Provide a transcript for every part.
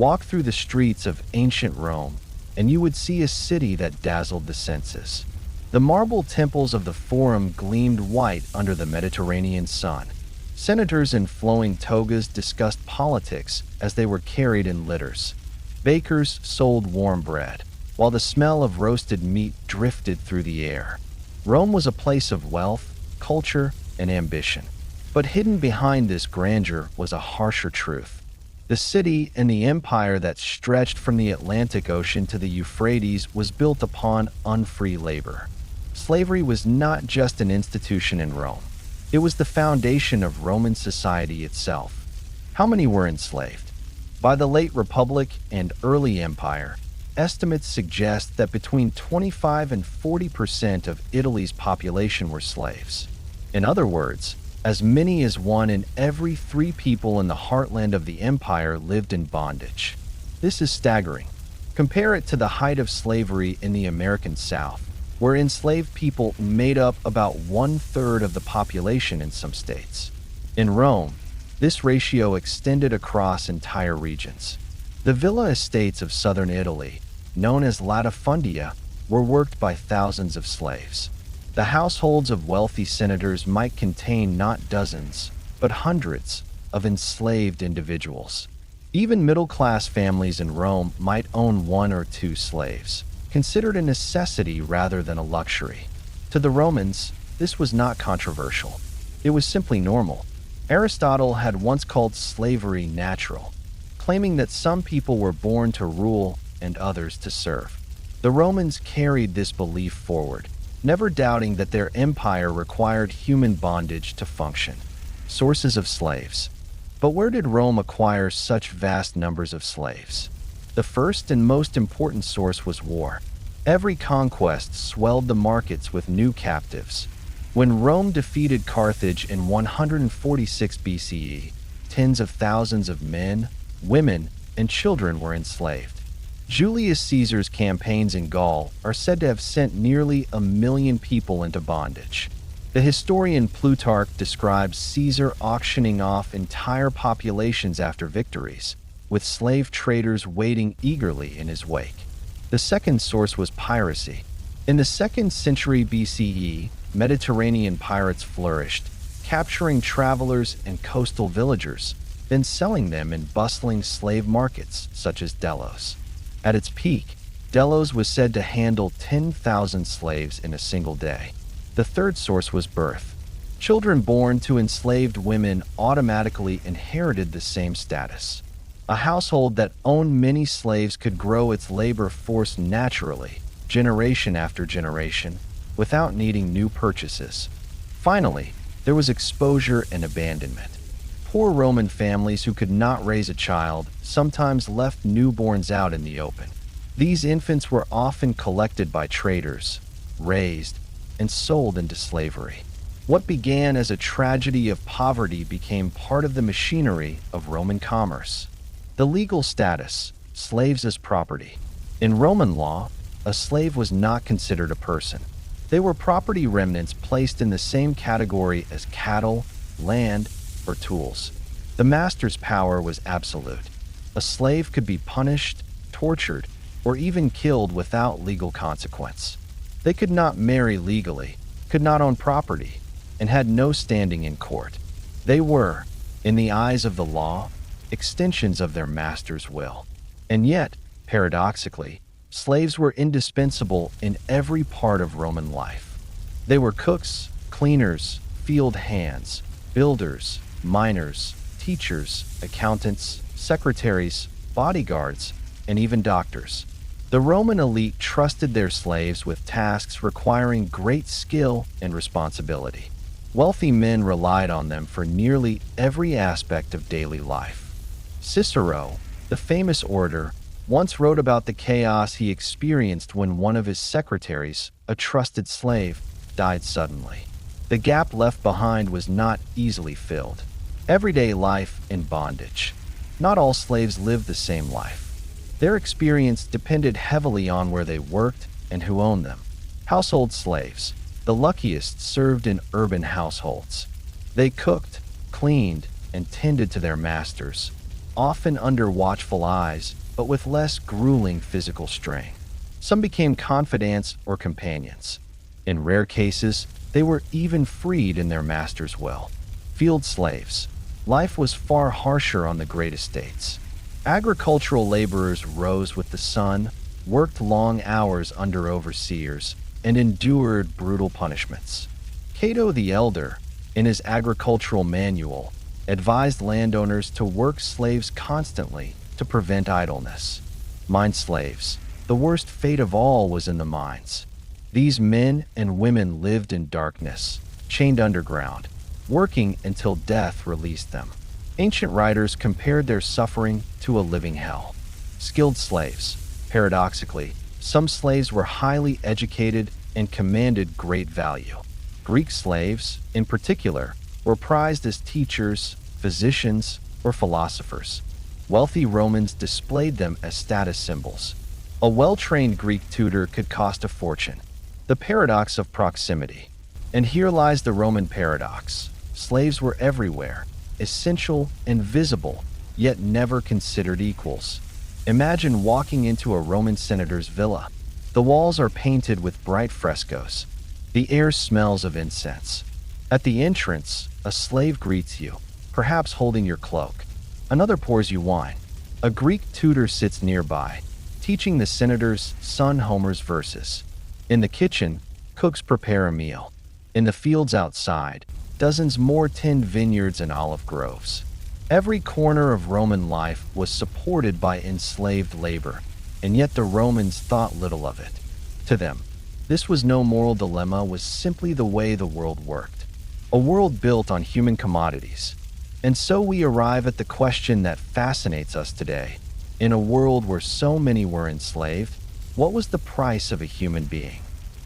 Walk through the streets of ancient Rome, and you would see a city that dazzled the senses. The marble temples of the Forum gleamed white under the Mediterranean sun. Senators in flowing togas discussed politics as they were carried in litters. Bakers sold warm bread, while the smell of roasted meat drifted through the air. Rome was a place of wealth, culture, and ambition. But hidden behind this grandeur was a harsher truth. The city and the empire that stretched from the Atlantic Ocean to the Euphrates was built upon unfree labor. Slavery was not just an institution in Rome. It was the foundation of Roman society itself. How many were enslaved? By the late Republic and early Empire, estimates suggest that between 25 and 40% of Italy's population were slaves. In other words, as many as 1 in every 3 people in the heartland of the empire lived in bondage. This is staggering. Compare it to the height of slavery in the American South, where enslaved people made up about 1/3 of the population in some states. In Rome, this ratio extended across entire regions. The villa estates of southern Italy, known as latifundia, were worked by thousands of slaves. The households of wealthy senators might contain not dozens, but hundreds of enslaved individuals. Even middle-class families in Rome might own 1 or 2 slaves, considered a necessity rather than a luxury. To the Romans, this was not controversial. It was simply normal. Aristotle had once called slavery natural, claiming that some people were born to rule and others to serve. The Romans carried this belief forward, never doubting that their empire required human bondage to function. Sources of slaves. But where did Rome acquire such vast numbers of slaves? The first and most important source was war. Every conquest swelled the markets with new captives. When Rome defeated Carthage in 146 BCE, tens of thousands of men, women, and children were enslaved. Julius Caesar's campaigns in Gaul are said to have sent nearly 1 million people into bondage. The historian Plutarch describes Caesar auctioning off entire populations after victories, with slave traders waiting eagerly in his wake. The second source was piracy. In the 2nd century BCE, Mediterranean pirates flourished, capturing travelers and coastal villagers, then selling them in bustling slave markets such as Delos. At its peak, Delos was said to handle 10,000 slaves in a single day. The third source was birth. Children born to enslaved women automatically inherited the same status. A household that owned many slaves could grow its labor force naturally, generation after generation, without needing new purchases. Finally, there was exposure and abandonment. Poor Roman families who could not raise a child sometimes left newborns out in the open. These infants were often collected by traders, raised, and sold into slavery. What began as a tragedy of poverty became part of the machinery of Roman commerce. The legal status, slaves as property. In Roman law, a slave was not considered a person. They were property remnants placed in the same category as cattle, land, or tools. The master's power was absolute. A slave could be punished, tortured, or even killed without legal consequence. They could not marry legally, could not own property, and had no standing in court. They were, in the eyes of the law, extensions of their master's will. And yet, paradoxically, slaves were indispensable in every part of Roman life. They were cooks, cleaners, field hands, builders, miners, teachers, accountants, secretaries, bodyguards, and even doctors. The Roman elite trusted their slaves with tasks requiring great skill and responsibility. Wealthy men relied on them for nearly every aspect of daily life. Cicero, the famous orator, once wrote about the chaos he experienced when one of his secretaries, a trusted slave, died suddenly. The gap left behind was not easily filled. Everyday life in bondage. Not all slaves lived the same life. Their experience depended heavily on where they worked and who owned them. Household slaves, the luckiest, served in urban households. They cooked, cleaned, and tended to their masters. often under watchful eyes, but with less grueling physical strain. Some became confidants or companions. In rare cases, they were even freed in their master's will. Field slaves. Life was far harsher on the great estates. Agricultural laborers rose with the sun, worked long hours under overseers, and endured brutal punishments. Cato the Elder, in his agricultural manual, advised landowners to work slaves constantly to prevent idleness. Mine slaves. The worst fate of all was in the mines. These men and women lived in darkness, chained underground, working until death released them. Ancient writers compared their suffering to a living hell. Skilled slaves. Paradoxically, some slaves were highly educated and commanded great value. Greek slaves, in particular, were prized as teachers, physicians, or philosophers. Wealthy Romans displayed them as status symbols. A well-trained Greek tutor could cost a fortune. The paradox of proximity. And here lies the Roman paradox. Slaves were everywhere, essential and visible, yet never considered equals. Imagine walking into a Roman senator's villa. The walls are painted with bright frescoes. The air smells of incense. At the entrance, a slave greets you, perhaps holding your cloak. Another pours you wine. A Greek tutor sits nearby, teaching the senator's son Homer's verses. In the kitchen, cooks prepare a meal. In the fields outside, dozens more tend vineyards and olive groves. Every corner of Roman life was supported by enslaved labor, and yet the Romans thought little of it. To them, this was no moral dilemma, was simply the way the world worked. A world built on human commodities. And so we arrive at the question that fascinates us today. In a world where so many were enslaved, what was the price of a human being?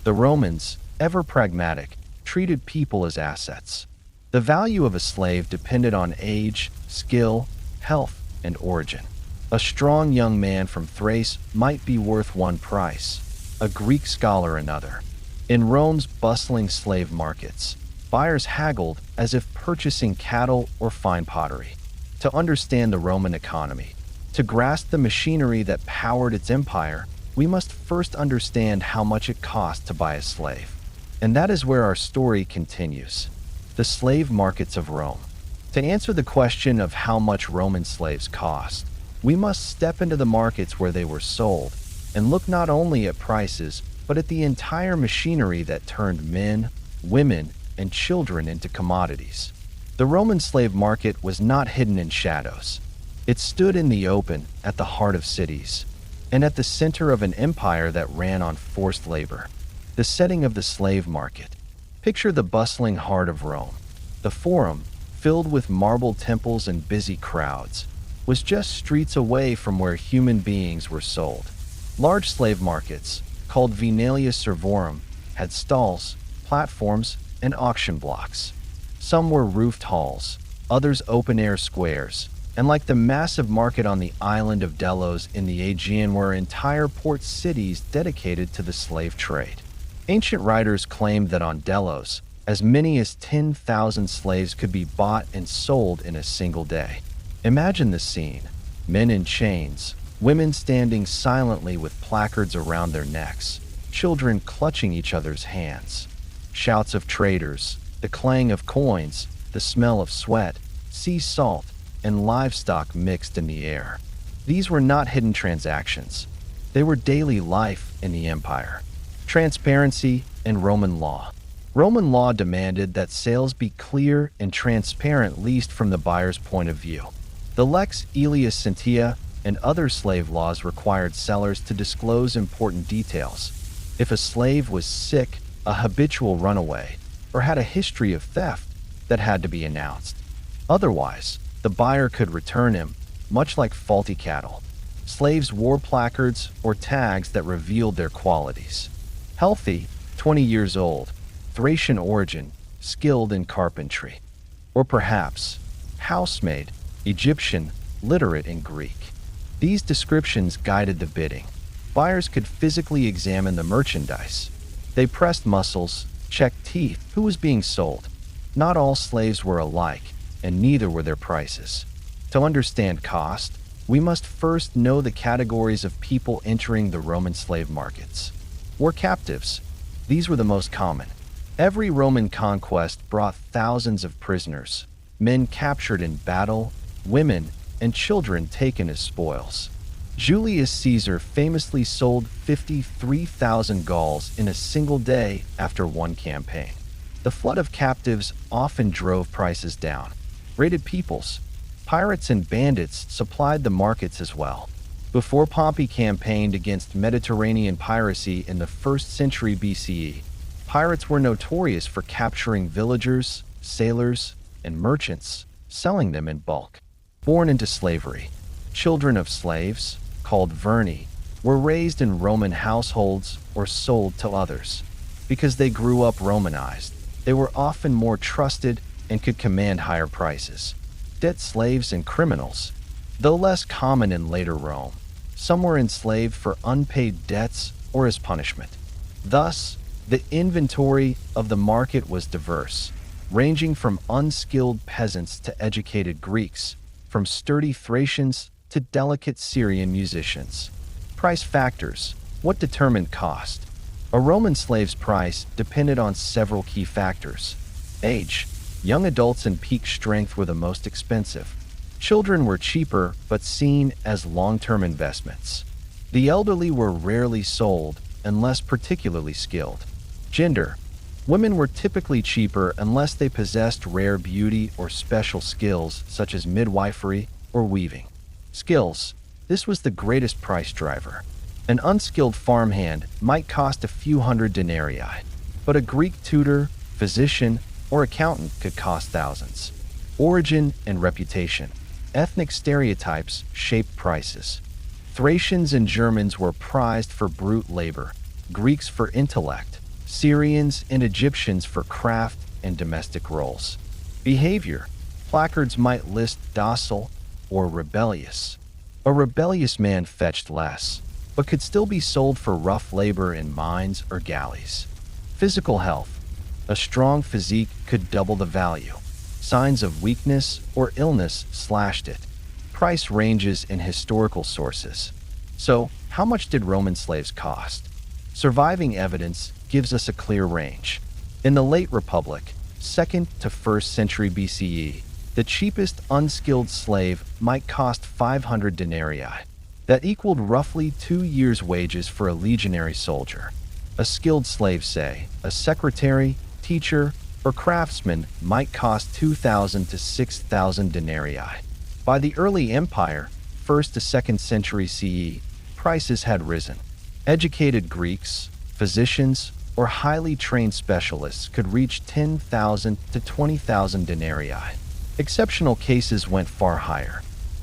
The Romans, ever pragmatic, treated people as assets. The value of a slave depended on age, skill, health, and origin. A strong young man from Thrace might be worth one price, a Greek scholar another. In Rome's bustling slave markets, buyers haggled as if purchasing cattle or fine pottery. To understand the Roman economy, to grasp the machinery that powered its empire, we must first understand how much it cost to buy a slave. And that is where our story continues. The slave markets of Rome. To answer the question of how much Roman slaves cost, we must step into the markets where they were sold and look not only at prices, but at the entire machinery that turned men, women, and children into commodities. The Roman slave market was not hidden in shadows. It stood in the open at the heart of cities, and at the center of an empire that ran on forced labor. The setting of the slave market. Picture the bustling heart of Rome. The Forum, filled with marble temples and busy crowds, was just streets away from where human beings were sold. Large slave markets, called Vinalia Servorum, had stalls, platforms, and auction blocks. Some were roofed halls, others open-air squares, and like the massive market on the island of Delos in the Aegean were entire port cities dedicated to the slave trade. Ancient writers claimed that on Delos, as many as 10,000 slaves could be bought and sold in a single day. Imagine the scene. Men in chains, women standing silently with placards around their necks, children clutching each other's hands. Shouts of traders, the clang of coins, the smell of sweat, sea salt, and livestock mixed in the air. These were not hidden transactions. They were daily life in the empire. Transparency and Roman law. Roman law demanded that sales be clear and transparent, least from the buyer's point of view. The Lex Aelius Sentia and other slave laws required sellers to disclose important details. If a slave was sick, a habitual runaway, or had a history of theft, that had to be announced. Otherwise, the buyer could return him, much like faulty cattle. Slaves wore placards or tags that revealed their qualities. Healthy, 20 years old, Thracian origin, skilled in carpentry. Or perhaps, housemaid, Egyptian, literate in Greek. These descriptions guided the bidding. Buyers could physically examine the merchandise. They pressed muscles, checked teeth, who was being sold. Not all slaves were alike, and neither were their prices. To understand cost, we must first know the categories of people entering the Roman slave markets. War captives. These were the most common. Every Roman conquest brought thousands of prisoners, men captured in battle, women, and children taken as spoils. Julius Caesar famously sold 53,000 Gauls in a single day after one campaign. The flood of captives often drove prices down. Raided peoples. Pirates and bandits supplied the markets as well. Before Pompey campaigned against Mediterranean piracy in the 1st century BCE, pirates were notorious for capturing villagers, sailors, and merchants, selling them in bulk. Born into slavery. Children of slaves, called verni, were raised in Roman households or sold to others. Because they grew up Romanized, they were often more trusted and could command higher prices. Debt slaves and criminals. Though less common in later Rome, some were enslaved for unpaid debts or as punishment. Thus, the inventory of the market was diverse, ranging from unskilled peasants to educated Greeks, from sturdy Thracians to delicate Syrian musicians. Price factors. What determined cost? A Roman slave's price depended on several key factors. Age. Young adults in peak strength were the most expensive. Children were cheaper but seen as long-term investments. The elderly were rarely sold unless particularly skilled. Gender. Women were typically cheaper unless they possessed rare beauty or special skills such as midwifery or weaving. Skills. This was the greatest price driver. An unskilled farmhand might cost a few hundred denarii, but a Greek tutor, physician, or accountant could cost thousands. Origin and reputation. Ethnic stereotypes shaped prices. Thracians and Germans were prized for brute labor, Greeks for intellect, Syrians and Egyptians for craft and domestic roles. Behavior. Placards might list docile or rebellious. A rebellious man fetched less, but could still be sold for rough labor in mines or galleys. Physical health. A strong physique could double the value. Signs of weakness or illness slashed it. Price ranges in historical sources. So, how much did Roman slaves cost? Surviving evidence gives us a clear range. In the late Republic, 2nd to 1st century BCE, the cheapest unskilled slave might cost 500 denarii. That equaled roughly 2 years' wages for a legionary soldier. A skilled slave, say, a secretary, teacher, or craftsman, might cost 2,000 to 6,000 denarii. By the early empire, 1st to 2nd century CE, prices had risen. Educated Greeks, physicians, or highly trained specialists could reach 10,000 to 20,000 denarii. Exceptional cases went far higher.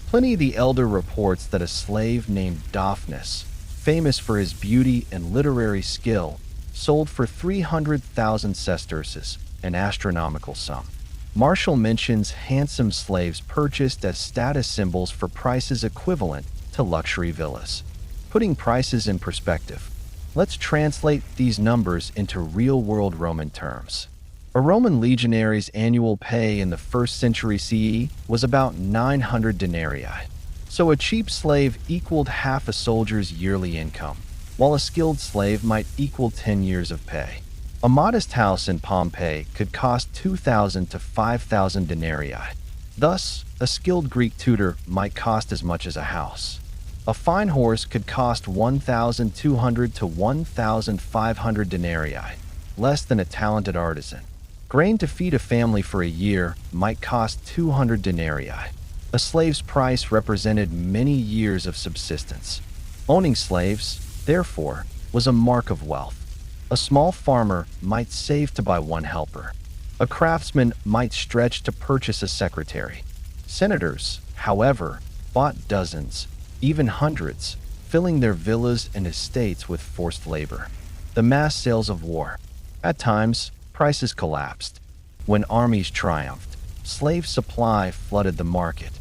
Pliny the Elder reports that a slave named Daphnis, famous for his beauty and literary skill, sold for 300,000 sesterces, an astronomical sum. Martial mentions handsome slaves purchased as status symbols for prices equivalent to luxury villas. Putting prices in perspective, let's translate these numbers into real-world Roman terms. A Roman legionary's annual pay in the 1st century CE was about 900 denarii, so a cheap slave equaled half a soldier's yearly income, while a skilled slave might equal 10 years of pay. A modest house in Pompeii could cost 2,000 to 5,000 denarii. Thus, a skilled Greek tutor might cost as much as a house. A fine horse could cost 1,200 to 1,500 denarii, less than a talented artisan. Grain to feed a family for a year might cost 200 denarii. A slave's price represented many years of subsistence. Owning slaves, therefore, was a mark of wealth. A small farmer might save to buy one helper. A craftsman might stretch to purchase a secretary. Senators, however, bought dozens, even hundreds, filling their villas and estates with forced labor. The mass sales of war. At times, prices collapsed. When armies triumphed, slave supply flooded the market.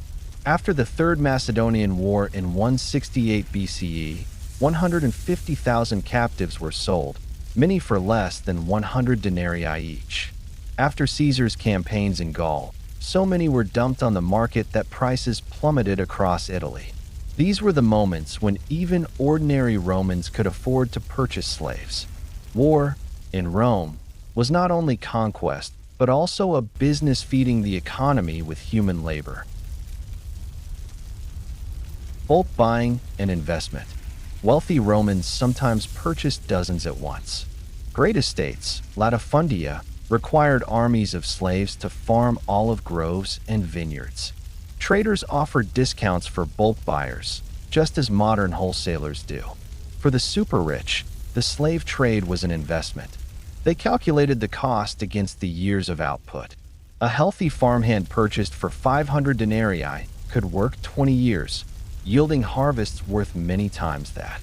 After the Third Macedonian War in 168 BCE, 150,000 captives were sold, many for less than 100 denarii each. After Caesar's campaigns in Gaul, So many were dumped on the market that prices plummeted across Italy. These were the moments when even ordinary Romans could afford to purchase slaves. War, in Rome, was not only conquest, but also a business feeding the economy with human labor. Bulk buying and investment. Wealthy Romans sometimes purchased dozens at once. Great estates, latifundia, required armies of slaves to farm olive groves and vineyards. Traders offered discounts for bulk buyers, just as modern wholesalers do. For the super-rich, the slave trade was an investment. They calculated the cost against the years of output. A healthy farmhand purchased for 500 denarii could work 20 years, yielding harvests worth many times that.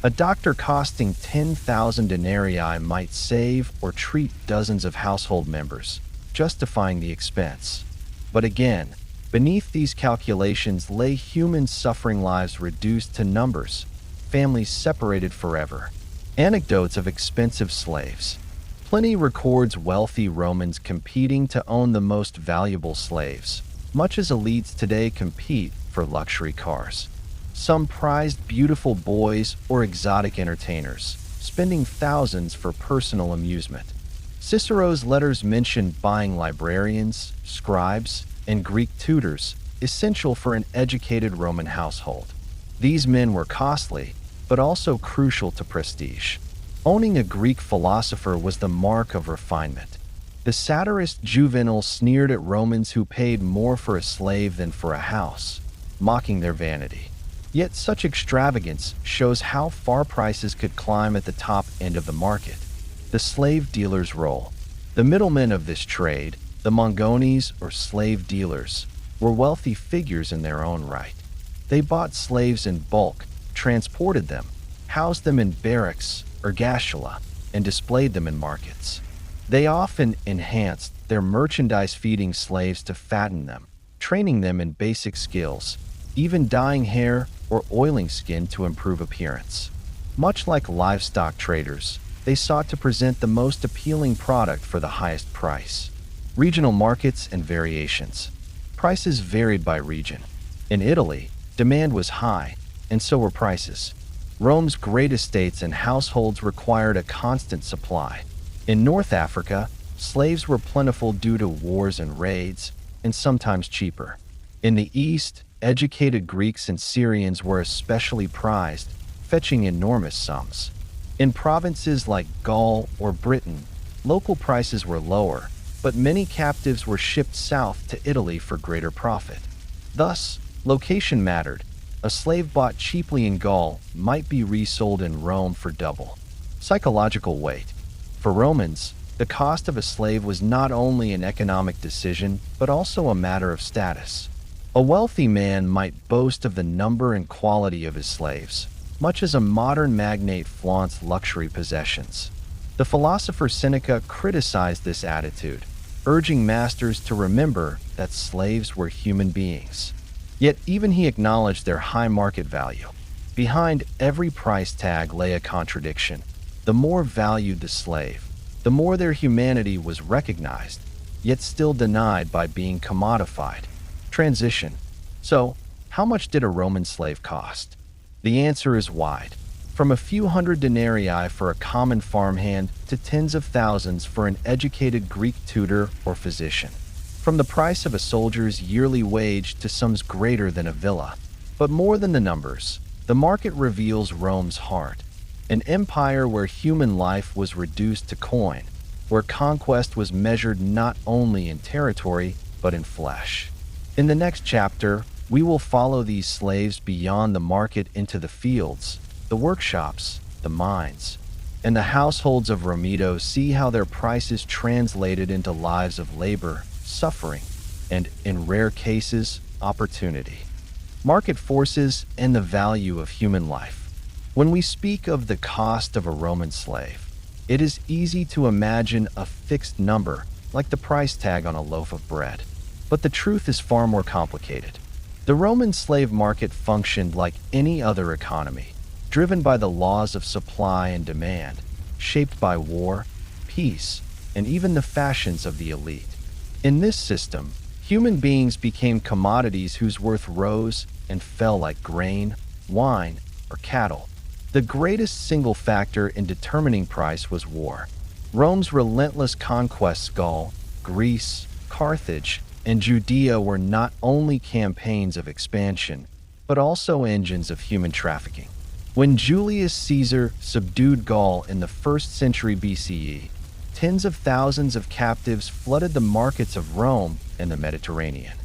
A doctor costing 10,000 denarii might save or treat dozens of household members, justifying the expense. But again, beneath these calculations lay human suffering, lives reduced to numbers, families separated forever. Anecdotes of expensive slaves. Pliny records wealthy Romans competing to own the most valuable slaves, much as elites today compete for luxury cars. Some prized beautiful boys or exotic entertainers, spending thousands for personal amusement. Cicero's letters mention buying librarians, scribes, and Greek tutors, essential for an educated Roman household. These men were costly, but also crucial to prestige. Owning a Greek philosopher was the mark of refinement. The satirist Juvenal sneered at Romans who paid more for a slave than for a house, mocking their vanity. Yet such extravagance shows how far prices could climb at the top end of the market. The slave dealer's role. The middlemen of this trade, the mongones or slave dealers, were wealthy figures in their own right. They bought slaves in bulk, transported them, housed them in barracks or gashula, and displayed them in markets. They often enhanced their merchandise, feeding slaves to fatten them, training them in basic skills, even dyeing hair or oiling skin to improve appearance. Much like livestock traders, they sought to present the most appealing product for the highest price. Regional markets and variations. Prices varied by region. In Italy, demand was high, and so were prices. Rome's great estates and households required a constant supply. In North Africa, slaves were plentiful due to wars and raids, and sometimes cheaper. In the East, educated Greeks and Syrians were especially prized, fetching enormous sums. In provinces like Gaul or Britain, local prices were lower, but many captives were shipped south to Italy for greater profit. Thus, location mattered. A slave bought cheaply in Gaul might be resold in Rome for double. Psychological weight. For Romans, the cost of a slave was not only an economic decision, but also a matter of status. A wealthy man might boast of the number and quality of his slaves, much as a modern magnate flaunts luxury possessions. The philosopher Seneca criticized this attitude, urging masters to remember that slaves were human beings. Yet even he acknowledged their high market value. Behind every price tag lay a contradiction. The more valued the slave, the more their humanity was recognized, yet still denied by being commodified. Transition. So, how much did a Roman slave cost? The answer is wide. From a few hundred denarii for a common farmhand to tens of thousands for an educated Greek tutor or physician. From the price of a soldier's yearly wage to sums greater than a villa. But more than the numbers, the market reveals Rome's heart. An empire where human life was reduced to coin, where conquest was measured not only in territory, but in flesh. In the next chapter, we will follow these slaves beyond the market into the fields, the workshops, the mines, and the households of Romedo, see how their prices translated into lives of labor, suffering, and, in rare cases, opportunity. Market forces and the value of human life. When we speak of the cost of a Roman slave, it is easy to imagine a fixed number, like the price tag on a loaf of bread. But the truth is far more complicated. The Roman slave market functioned like any other economy, driven by the laws of supply and demand, shaped by war, peace, and even the fashions of the elite. In this system, Human beings became commodities whose worth rose and fell like grain, wine, or cattle. The greatest single factor in determining price was war. Rome's relentless conquests Gaul, Greece, Carthage, and Judea were not only campaigns of expansion, but also engines of human trafficking. When Julius Caesar subdued Gaul in the 1st century BCE, tens of thousands of captives flooded the markets of Rome and the Mediterranean.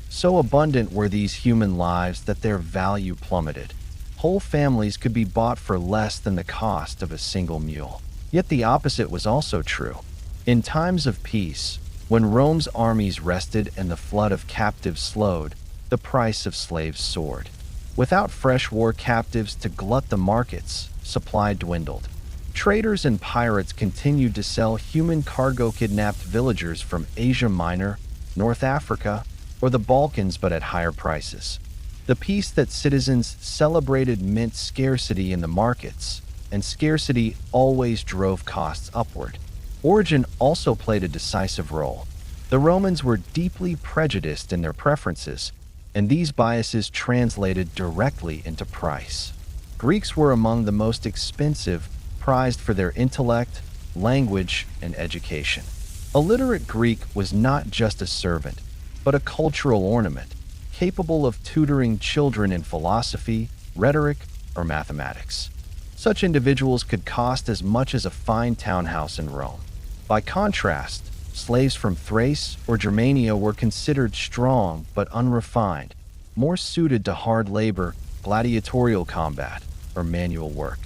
So abundant were these human lives that their value plummeted. Whole families could be bought for less than the cost of a single mule. Yet the opposite was also true. In times of peace, when Rome's armies rested and the flood of captives slowed, the price of slaves soared. Without fresh war captives to glut the markets, supply dwindled. Traders and pirates continued to sell human cargo kidnapped villagers from Asia Minor, North Africa, or the Balkans, but at higher prices. The peace that citizens celebrated meant scarcity in the markets, and scarcity always drove costs upward. Origin also played a decisive role. The Romans were deeply prejudiced in their preferences, and these biases translated directly into price. Greeks were among the most expensive, prized for their intellect, language, and education. A literate Greek was not just a servant, but a cultural ornament, capable of tutoring children in philosophy, rhetoric, or mathematics. Such individuals could cost as much as a fine townhouse in Rome. By contrast, slaves from Thrace or Germania were considered strong but unrefined, more suited to hard labor, gladiatorial combat, or manual work.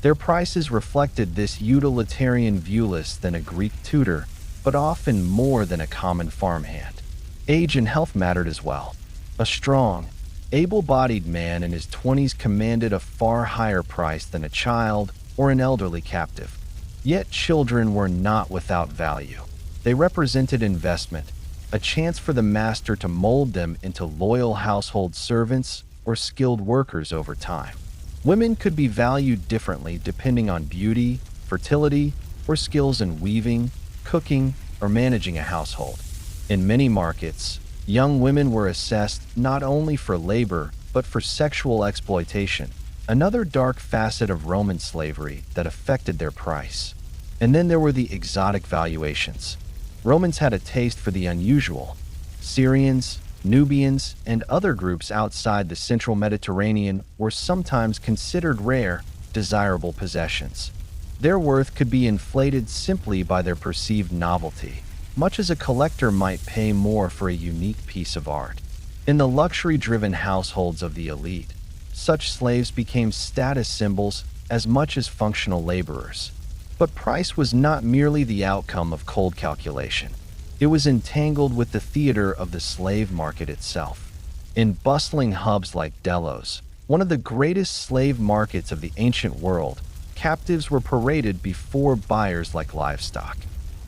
Their prices reflected this utilitarian view less than a Greek tutor, but often more than a common farmhand. Age and health mattered as well. A strong, able-bodied man in his 20s commanded a far higher price than a child or an elderly captive. Yet children were not without value. They represented investment, a chance for the master to mold them into loyal household servants or skilled workers over time. Women could be valued differently depending on beauty, fertility, or skills in weaving, cooking, or managing a household. In many markets, young women were assessed not only for labor, but for sexual exploitation, another dark facet of Roman slavery that affected their price. And then there were the exotic valuations. Romans had a taste for the unusual. Syrians, Nubians, and other groups outside the central Mediterranean were sometimes considered rare, desirable possessions. Their worth could be inflated simply by their perceived novelty, much as a collector might pay more for a unique piece of art. In the luxury-driven households of the elite, such slaves became status symbols as much as functional laborers. But price was not merely the outcome of cold calculation. It was entangled with the theater of the slave market itself. In bustling hubs like Delos, one of the greatest slave markets of the ancient world, captives were paraded before buyers like livestock.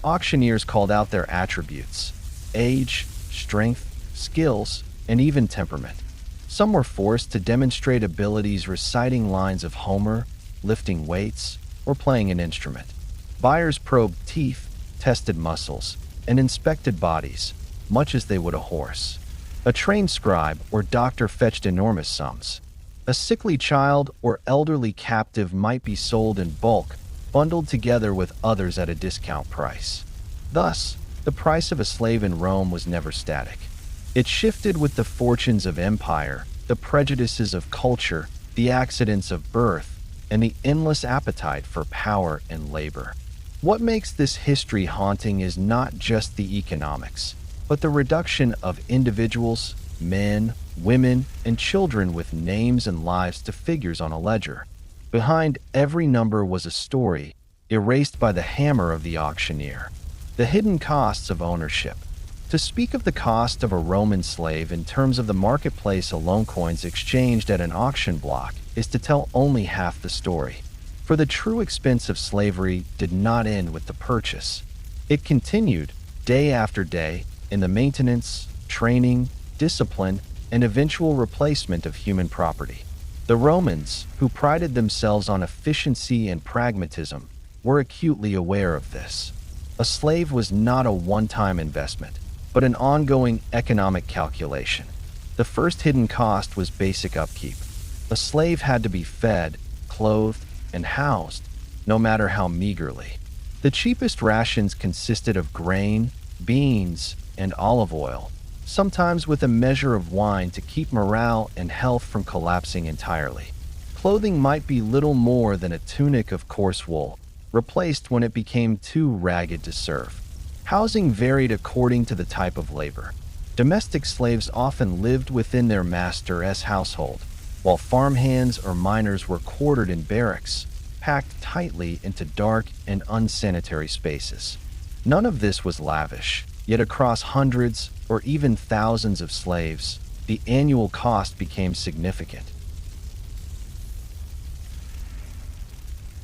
Auctioneers called out their attributes: age, strength, skills, and even temperament. Some were forced to demonstrate abilities reciting lines of Homer, lifting weights, or playing an instrument. Buyers probed teeth, tested muscles, and inspected bodies, much as they would a horse. A trained scribe or doctor fetched enormous sums. A sickly child or elderly captive might be sold in bulk, bundled together with others at a discount price. Thus, the price of a slave in Rome was never static. It shifted with the fortunes of empire, the prejudices of culture, the accidents of birth, and the endless appetite for power and labor. What makes this history haunting is not just the economics, but the reduction of individuals, men, women, and children with names and lives to figures on a ledger. Behind every number was a story, erased by the hammer of the auctioneer. The hidden costs of ownership. To speak of the cost of a Roman slave in terms of the marketplace alone, coins exchanged at an auction block, is to tell only half the story. For the true expense of slavery did not end with the purchase. It continued, day after day, in the maintenance, training, discipline, and eventual replacement of human property. The Romans, who prided themselves on efficiency and pragmatism, were acutely aware of this. A slave was not a one-time investment. but an ongoing economic calculation. The first hidden cost was basic upkeep. A slave had to be fed, clothed, and housed, no matter how meagerly. The cheapest rations consisted of grain, beans, and olive oil, sometimes with a measure of wine to keep morale and health from collapsing entirely. Clothing might be little more than a tunic of coarse wool, replaced when it became too ragged to serve. Housing varied according to the type of labor. Domestic slaves often lived within their master's household, while farmhands or miners were quartered in barracks, packed tightly into dark and unsanitary spaces. None of this was lavish, yet across hundreds or even thousands of slaves, the annual cost became significant.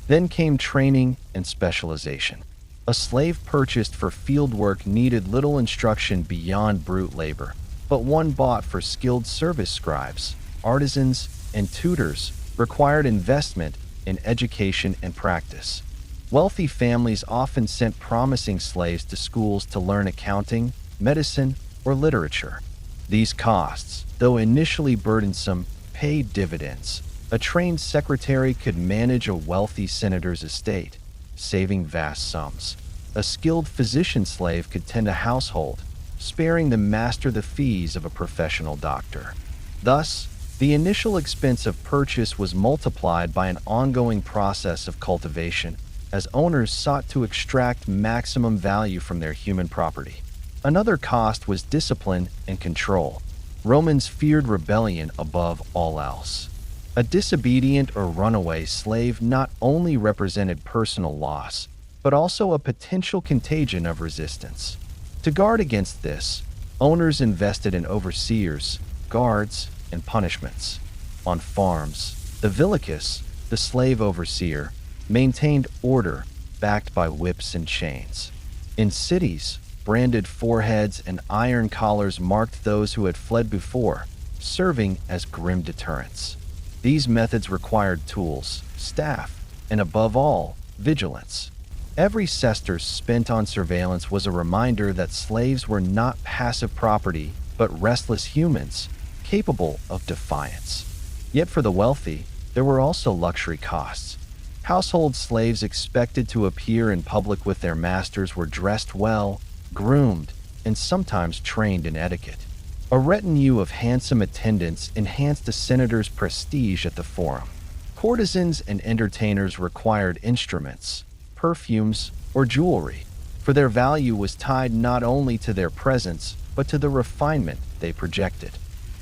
Then came training and specialization. A slave purchased for field work needed little instruction beyond brute labor, but one bought for skilled service scribes, artisans, and tutors required investment in education and practice. Wealthy families often sent promising slaves to schools to learn accounting, medicine, or literature. These costs, though initially burdensome, paid dividends. A trained secretary could manage a wealthy senator's estate, saving vast sums. A skilled physician slave could tend a household, sparing the master the fees of a professional doctor. Thus, the initial expense of purchase was multiplied by an ongoing process of cultivation, as owners sought to extract maximum value from their human property. Another cost was discipline and control. Romans feared rebellion above all else. A disobedient or runaway slave not only represented personal loss, but also a potential contagion of resistance. To guard against this, owners invested in overseers, guards, and punishments. On farms, the villicus, the slave overseer, maintained order backed by whips and chains. In cities, branded foreheads and iron collars marked those who had fled before, serving as grim deterrents. These methods required tools, staff, and above all, vigilance. Every sesterce spent on surveillance was a reminder that slaves were not passive property, but restless humans, capable of defiance. Yet for the wealthy, there were also luxury costs. Household slaves expected to appear in public with their masters were dressed well, groomed, and sometimes trained in etiquette. A retinue of handsome attendants enhanced a senator's prestige at the forum. Courtesans and entertainers required instruments, perfumes, or jewelry, for their value was tied not only to their presence, but to the refinement they projected.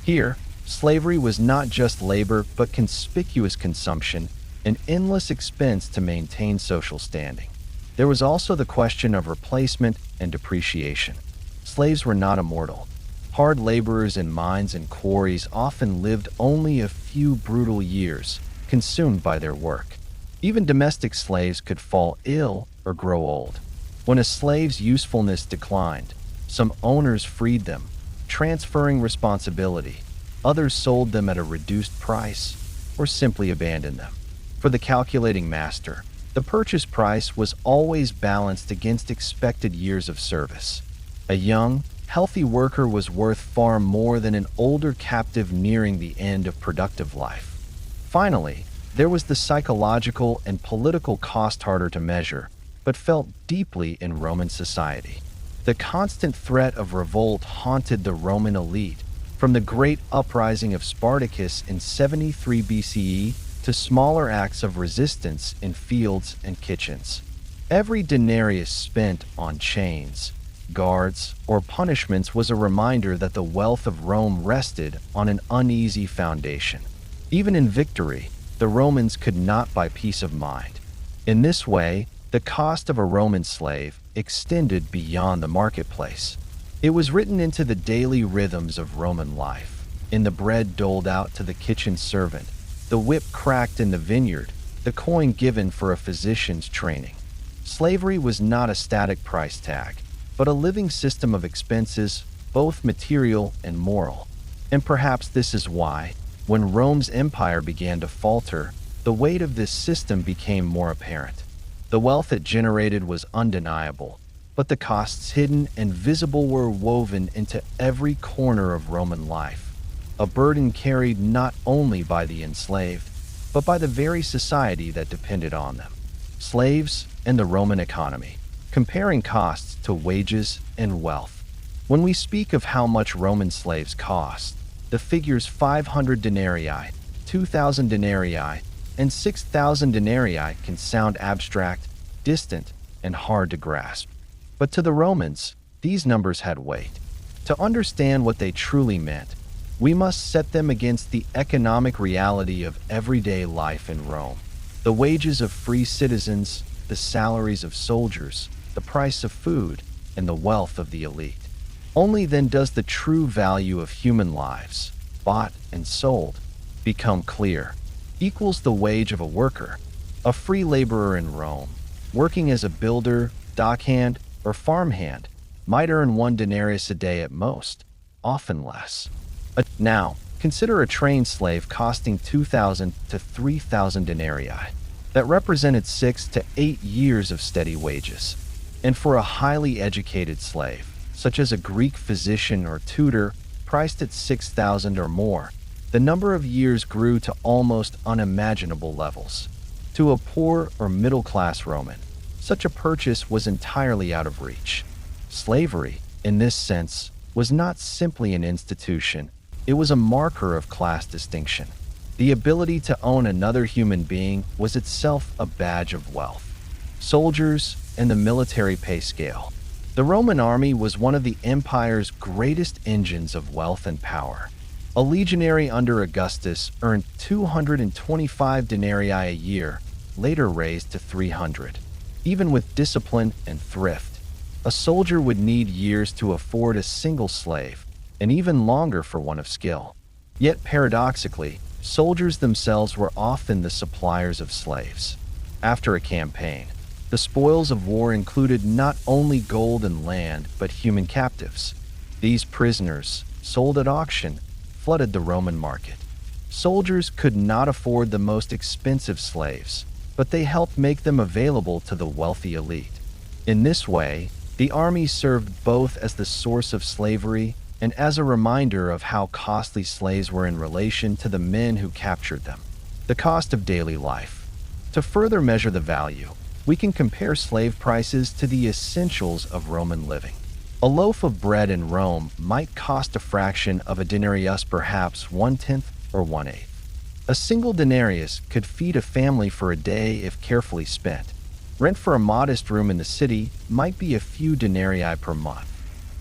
Here, slavery was not just labor, but conspicuous consumption, an endless expense to maintain social standing. There was also the question of replacement and depreciation. Slaves were not immortal. Hard laborers in mines and quarries often lived only a few brutal years, consumed by their work. Even domestic slaves could fall ill or grow old. When a slave's usefulness declined, some owners freed them, transferring responsibility. Others sold them at a reduced price or simply abandoned them. For the calculating master, the purchase price was always balanced against expected years of service. A young, healthy worker was worth far more than an older captive nearing the end of productive life. Finally, there was the psychological and political cost harder to measure, but felt deeply in Roman society. The constant threat of revolt haunted the Roman elite, from the great uprising of Spartacus in 73 BCE to smaller acts of resistance in fields and kitchens. Every denarius spent on chains, guards, or punishments was a reminder that the wealth of Rome rested on an uneasy foundation. Even in victory, the Romans could not buy peace of mind. In this way, the cost of a Roman slave extended beyond the marketplace. It was written into the daily rhythms of Roman life, in the bread doled out to the kitchen servant, the whip cracked in the vineyard, the coin given for a physician's training. Slavery was not a static price tag, but a living system of expenses, both material and moral. And perhaps this is why, when Rome's empire began to falter, the weight of this system became more apparent. The wealth it generated was undeniable, but the costs hidden and visible were woven into every corner of Roman life, a burden carried not only by the enslaved, but by the very society that depended on them. Slaves and the Roman economy, comparing costs to wages and wealth. When we speak of how much Roman slaves cost, the figures 500 denarii, 2,000 denarii, and 6,000 denarii can sound abstract, distant, and hard to grasp. But to the Romans, these numbers had weight. To understand what they truly meant, we must set them against the economic reality of everyday life in Rome. The wages of free citizens, the salaries of soldiers, the price of food, and the wealth of the elite. Only then does the true value of human lives, bought and sold, become clear. Equals the wage of a worker, a free laborer in Rome, working as a builder, dockhand, or farmhand, might earn 1 denarius a day at most, often less. Now, consider a trained slave costing 2,000 to 3,000 denarii. That represented 6 to 8 years of steady wages. And for a highly educated slave, such as a Greek physician or tutor, priced at 6,000 or more, the number of years grew to almost unimaginable levels. To a poor or middle-class Roman, such a purchase was entirely out of reach. Slavery, in this sense, was not simply an institution, it was a marker of class distinction. The ability to own another human being was itself a badge of wealth. Soldiers and the military pay scale. The Roman army was one of the empire's greatest engines of wealth and power. A legionary under Augustus earned 225 denarii a year, later raised to 300. Even with discipline and thrift, a soldier would need years to afford a single slave, and even longer for one of skill. Yet paradoxically, soldiers themselves were often the suppliers of slaves. After a campaign, the spoils of war included not only gold and land, but human captives. These prisoners, sold at auction, flooded the Roman market. Soldiers could not afford the most expensive slaves, but they helped make them available to the wealthy elite. In this way, the army served both as the source of slavery and as a reminder of how costly slaves were in relation to the men who captured them. The cost of daily life. To further measure the value, we can compare slave prices to the essentials of Roman living. A loaf of bread in Rome might cost a fraction of a denarius, perhaps 1/10 or 1/8. A single denarius could feed a family for a day if carefully spent. Rent for a modest room in the city might be a few denarii per month.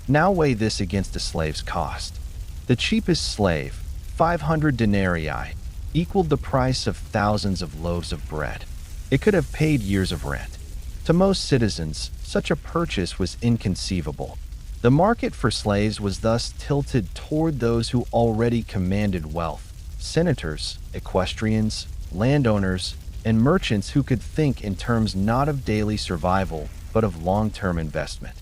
Now weigh this against a slave's cost. The cheapest slave, 500 denarii, equaled the price of thousands of loaves of bread. It could have paid years of rent. To most citizens, such a purchase was inconceivable. The market for slaves was thus tilted toward those who already commanded wealth: senators, equestrians, landowners, and merchants who could think in terms not of daily survival, but of long-term investment.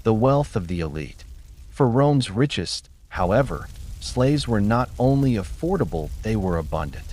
The wealth of the elite. For Rome's richest, however, slaves were not only affordable, they were abundant.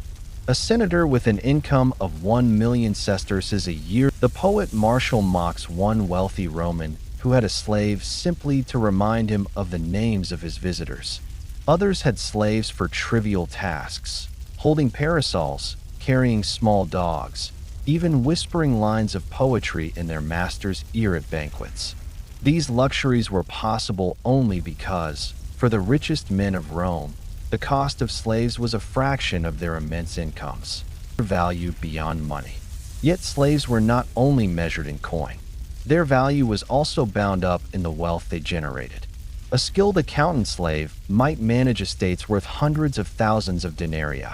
A senator with an income of 1 million sesterces a year. The poet Martial mocks one wealthy Roman who had a slave simply to remind him of the names of his visitors. Others had slaves for trivial tasks, holding parasols, carrying small dogs, even whispering lines of poetry in their master's ear at banquets. These luxuries were possible only because, for the richest men of Rome, the cost of slaves was a fraction of their immense incomes, valued beyond money. Yet slaves were not only measured in coin. Their value was also bound up in the wealth they generated. A skilled accountant slave might manage estates worth hundreds of thousands of denarii.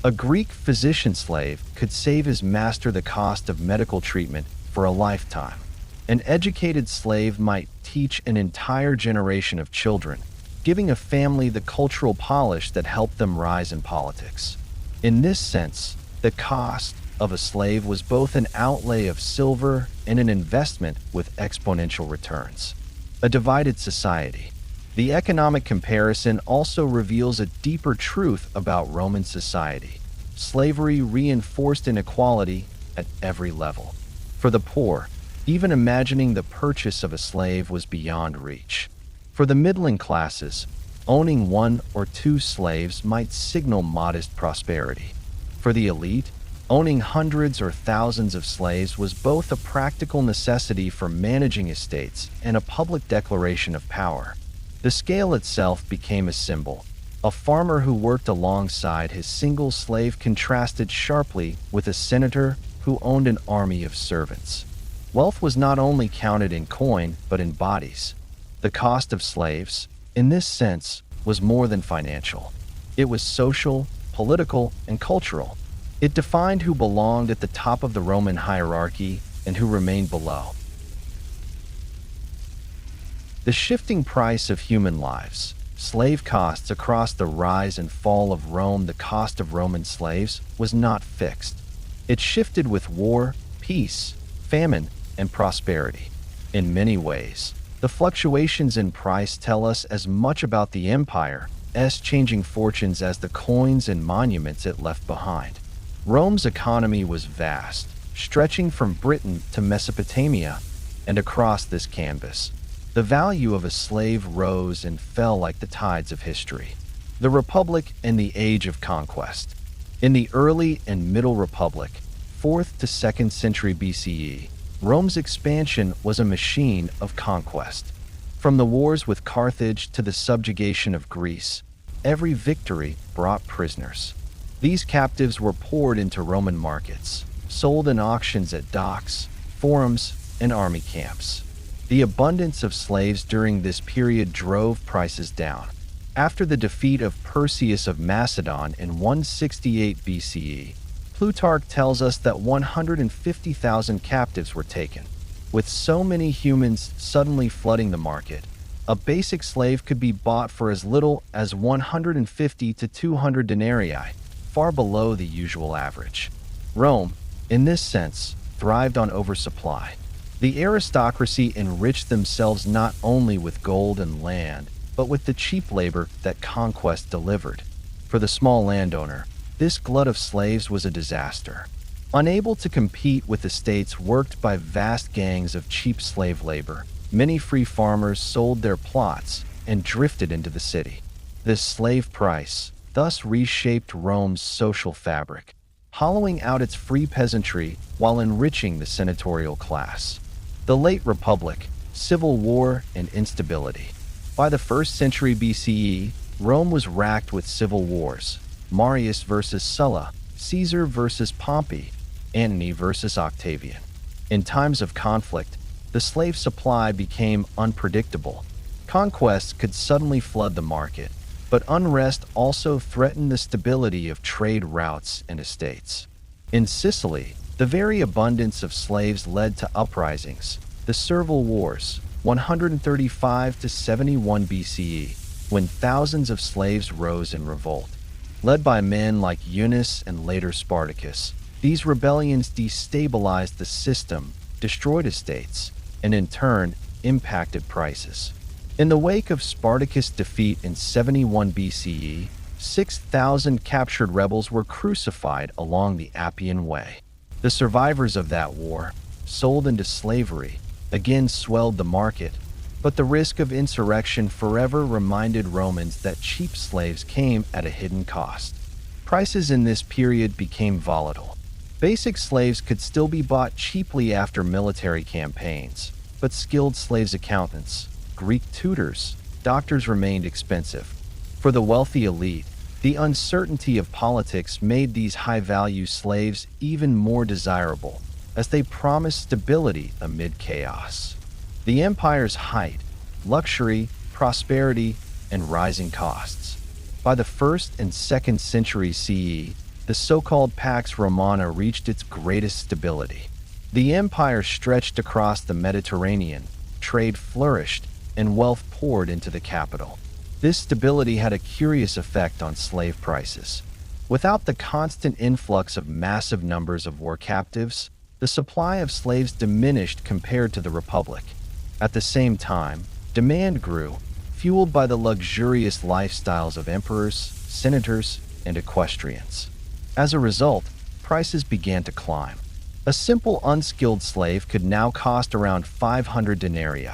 A Greek physician slave could save his master the cost of medical treatment for a lifetime. An educated slave might teach an entire generation of children, giving a family the cultural polish that helped them rise in politics. In this sense, the cost of a slave was both an outlay of silver and an investment with exponential returns. A divided society. The economic comparison also reveals a deeper truth about Roman society. Slavery reinforced inequality at every level. For the poor, Even imagining the purchase of a slave was beyond reach. For the middling classes, owning one or two slaves might signal modest prosperity. For the elite, owning hundreds or thousands of slaves was both a practical necessity for managing estates and a public declaration of power. The scale itself became a symbol. A farmer who worked alongside his single slave contrasted sharply with a senator who owned an army of servants. Wealth was not only counted in coin, but in bodies. The cost of slaves, in this sense, was more than financial. It was social, political, and cultural. It defined who belonged at the top of the Roman hierarchy and who remained below. The shifting price of human lives. Slave costs. Across the rise and fall of Rome, the cost of Roman slaves was not fixed. It shifted with war, peace, famine, and prosperity. In many ways, the fluctuations in price tell us as much about the empire's changing fortunes as the coins and monuments it left behind. Rome's economy was vast, stretching from Britain to Mesopotamia, and across this canvas, the value of a slave rose and fell like the tides of history. The Republic and the Age of Conquest. In the early and Middle Republic, 4th to 2nd century BCE, Rome's expansion was a machine of conquest. From the wars with Carthage to the subjugation of Greece, every victory brought prisoners. These captives were poured into Roman markets, sold in auctions at docks, forums, and army camps. The abundance of slaves during this period drove prices down. After the defeat of Perseus of Macedon in 168 BCE, Plutarch tells us that 150,000 captives were taken. With so many humans suddenly flooding the market, a basic slave could be bought for as little as 150 to 200 denarii, far below the usual average. Rome, in this sense, thrived on oversupply. The aristocracy enriched themselves not only with gold and land, but with the cheap labor that conquest delivered. For the small landowner, this glut of slaves was a disaster. Unable to compete with estates worked by vast gangs of cheap slave labor, many free farmers sold their plots and drifted into the city. This slave price thus reshaped Rome's social fabric, hollowing out its free peasantry while enriching the senatorial class. The late Republic, civil war, and instability. By the 1st century BCE, Rome was racked with civil wars. Marius versus Sulla, Caesar versus Pompey, Antony versus Octavian. In times of conflict, the slave supply became unpredictable. Conquests could suddenly flood the market, but unrest also threatened the stability of trade routes and estates. In Sicily, the very abundance of slaves led to uprisings, the Servile Wars, 135 to 71 BCE, when thousands of slaves rose in revolt. Led by men like Eunice and later Spartacus, these rebellions destabilized the system, destroyed estates, and in turn, impacted prices. In the wake of Spartacus' defeat in 71 BCE, 6,000 captured rebels were crucified along the Appian Way. The survivors of that war, sold into slavery, again swelled the market, but the risk of insurrection forever reminded Romans that cheap slaves came at a hidden cost. Prices in this period became volatile. Basic slaves could still be bought cheaply after military campaigns, but skilled slaves, accountants, Greek tutors, doctors remained expensive. For the wealthy elite, the uncertainty of politics made these high-value slaves even more desirable, as they promised stability amid chaos. The empire's height, luxury, prosperity, and rising costs. By the 1st and 2nd century CE, the so-called Pax Romana reached its greatest stability. The empire stretched across the Mediterranean, trade flourished, and wealth poured into the capital. This stability had a curious effect on slave prices. Without the constant influx of massive numbers of war captives, the supply of slaves diminished compared to the Republic. At the same time, demand grew, fueled by the luxurious lifestyles of emperors, senators, and equestrians. As a result, prices began to climb. A simple unskilled slave could now cost around 500 denarii.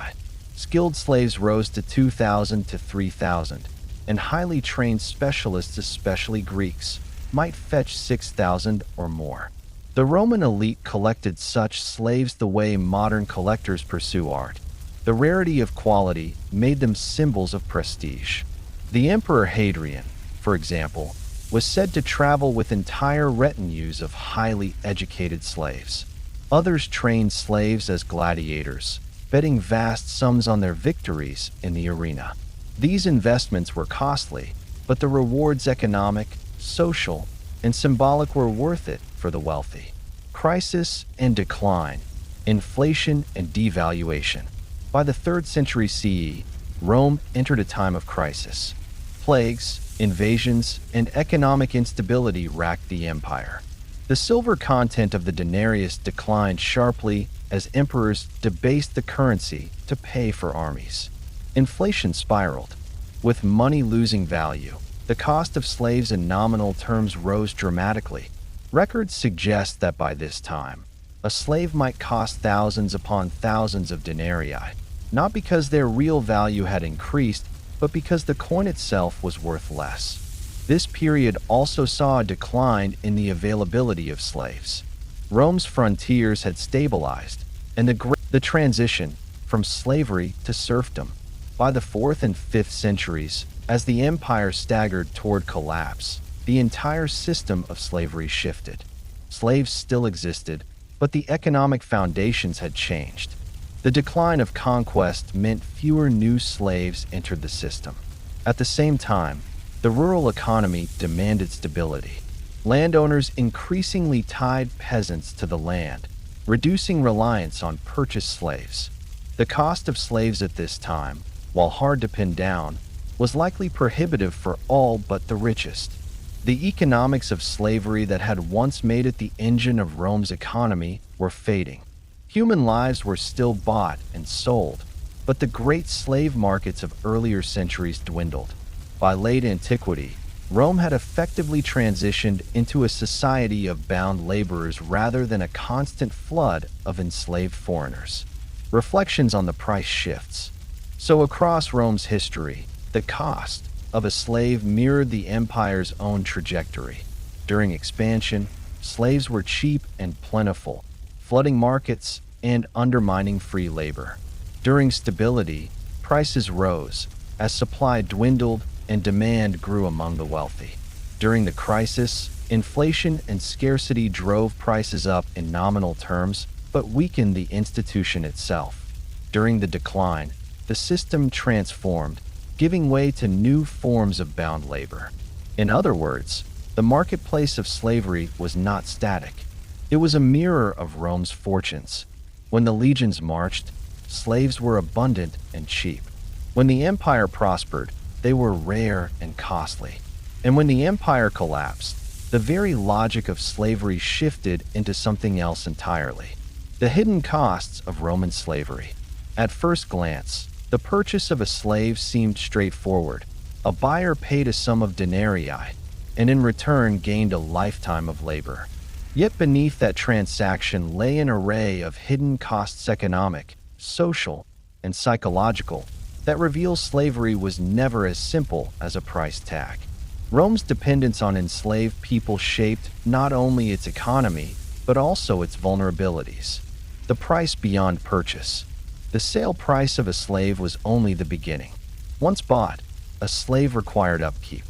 Skilled slaves rose to 2,000 to 3,000, and highly trained specialists, especially Greeks, might fetch 6,000 or more. The Roman elite collected such slaves the way modern collectors pursue art. The rarity of quality made them symbols of prestige. The Emperor Hadrian, for example, was said to travel with entire retinues of highly educated slaves. Others trained slaves as gladiators, betting vast sums on their victories in the arena. These investments were costly, but the rewards, economic, social, and symbolic, were worth it for the wealthy. Crisis and decline, inflation and devaluation. By the 3rd century CE, Rome entered a time of crisis. Plagues, invasions, and economic instability racked the empire. The silver content of the denarius declined sharply as emperors debased the currency to pay for armies. Inflation spiraled. With money losing value, the cost of slaves in nominal terms rose dramatically. Records suggest that by this time, a slave might cost thousands upon thousands of denarii, not because their real value had increased, but because the coin itself was worth less. This period also saw a decline in the availability of slaves. Rome's frontiers had stabilized, and the transition from slavery to serfdom. By the 4th and 5th centuries, as the empire staggered toward collapse, the entire system of slavery shifted. Slaves still existed, but the economic foundations had changed. The decline of conquest meant fewer new slaves entered the system. At the same time, the rural economy demanded stability. Landowners increasingly tied peasants to the land, reducing reliance on purchased slaves. The cost of slaves at this time, while hard to pin down, was likely prohibitive for all but the richest. The economics of slavery that had once made it the engine of Rome's economy were fading. Human lives were still bought and sold, but the great slave markets of earlier centuries dwindled. By late antiquity, Rome had effectively transitioned into a society of bound laborers rather than a constant flood of enslaved foreigners. Reflections on the price shifts. So across Rome's history, the cost of a slave mirrored the empire's own trajectory. During expansion, slaves were cheap and plentiful, flooding markets and undermining free labor. During stability, prices rose as supply dwindled and demand grew among the wealthy. During the crisis, inflation and scarcity drove prices up in nominal terms, but weakened the institution itself. During the decline, the system transformed, giving way to new forms of bound labor. In other words, the marketplace of slavery was not static. It was a mirror of Rome's fortunes. When the legions marched, slaves were abundant and cheap. When the empire prospered, they were rare and costly. And when the empire collapsed, the very logic of slavery shifted into something else entirely. The hidden costs of Roman slavery. At first glance, the purchase of a slave seemed straightforward. A buyer paid a sum of denarii, and in return gained a lifetime of labor. Yet beneath that transaction lay an array of hidden costs, economic, social, and psychological, that reveal slavery was never as simple as a price tag. Rome's dependence on enslaved people shaped not only its economy, but also its vulnerabilities. The price beyond purchase. The sale price of a slave was only the beginning. Once bought, a slave required upkeep.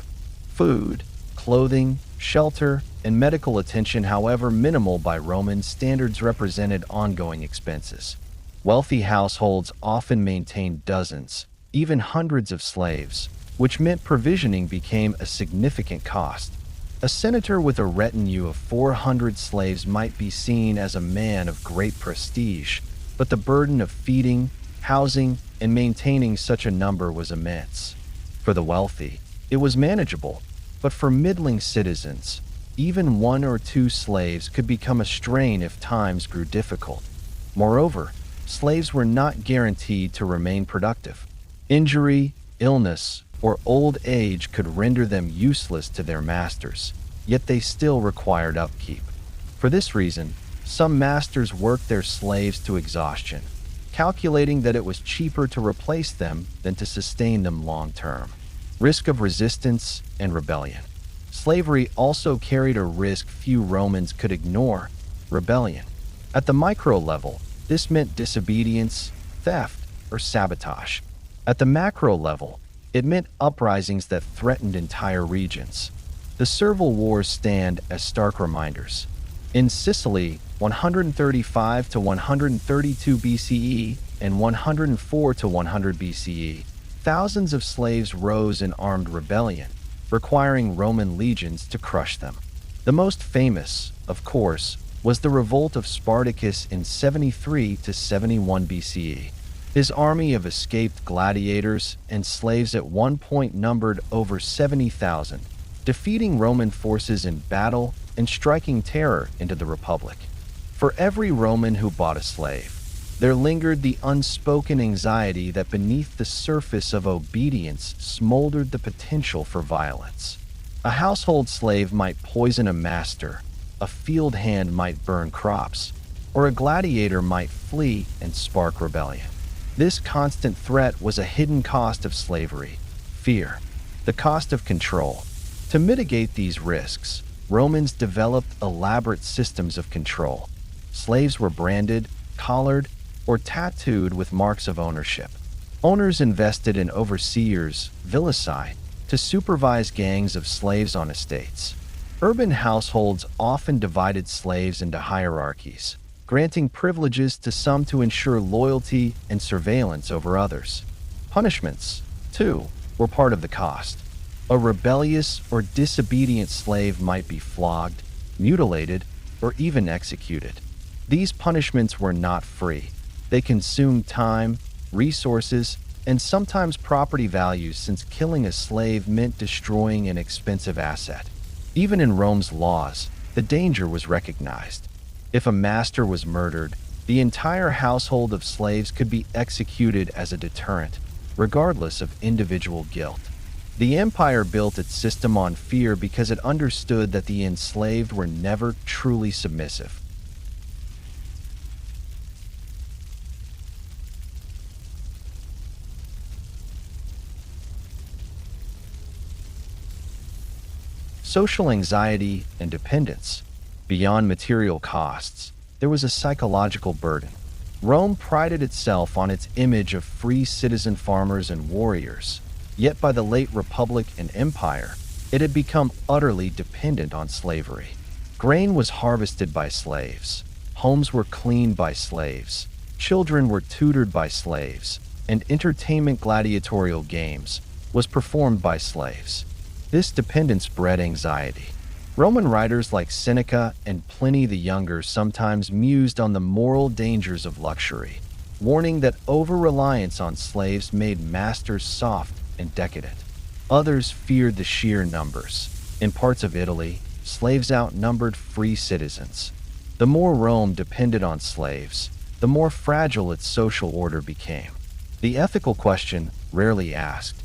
Food, clothing, shelter, and medical attention, however minimal by Roman standards, represented ongoing expenses. Wealthy households often maintained dozens, even hundreds of slaves, which meant provisioning became a significant cost. A senator with a retinue of 400 slaves might be seen as a man of great prestige, but the burden of feeding, housing, and maintaining such a number was immense. For the wealthy, it was manageable, but for middling citizens, even 1 or 2 slaves could become a strain if times grew difficult. Moreover, slaves were not guaranteed to remain productive. Injury, illness, or old age could render them useless to their masters, yet they still required upkeep. For this reason, Some masters worked their slaves to exhaustion, calculating that it was cheaper to replace them than to sustain them long term. Risk of resistance and rebellion. Slavery also carried a risk few Romans could ignore: rebellion. At the micro level, this meant disobedience, theft, or sabotage. At the macro level, it meant uprisings that threatened entire regions. The Servile Wars stand as stark reminders. In Sicily, 135 to 132 BCE and 104 to 100 BCE, thousands of slaves rose in armed rebellion, requiring Roman legions to crush them. The most famous, of course, was the revolt of Spartacus in 73 to 71 BCE. His army of escaped gladiators and slaves at one point numbered over 70,000, defeating Roman forces in battle and striking terror into the Republic. For every Roman who bought a slave, there lingered the unspoken anxiety that beneath the surface of obedience smoldered the potential for violence. A household slave might poison a master, a field hand might burn crops, or a gladiator might flee and spark rebellion. This constant threat was a hidden cost of slavery: fear, the cost of control. To mitigate these risks, Romans developed elaborate systems of control. Slaves were branded, collared, or tattooed with marks of ownership. Owners invested in overseers, vilici, to supervise gangs of slaves on estates. Urban households often divided slaves into hierarchies, granting privileges to some to ensure loyalty and surveillance over others. Punishments, too, were part of the cost. A rebellious or disobedient slave might be flogged, mutilated, or even executed. These punishments were not free. They consumed time, resources, and sometimes property values, since killing a slave meant destroying an expensive asset. Even in Rome's laws, the danger was recognized. If a master was murdered, the entire household of slaves could be executed as a deterrent, regardless of individual guilt. The empire built its system on fear because it understood that the enslaved were never truly submissive. Social anxiety and dependence. Beyond material costs, there was a psychological burden. Rome prided itself on its image of free citizen farmers and warriors, yet by the late Republic and Empire, it had become utterly dependent on slavery. Grain was harvested by slaves, homes were cleaned by slaves, children were tutored by slaves, and entertainment gladiatorial games was performed by slaves. This dependence bred anxiety. Roman writers like Seneca and Pliny the Younger sometimes mused on the moral dangers of luxury, warning that over-reliance on slaves made masters soft and decadent. Others feared the sheer numbers. In parts of Italy, slaves outnumbered free citizens. The more Rome depended on slaves, the more fragile its social order became. The ethical question, rarely asked.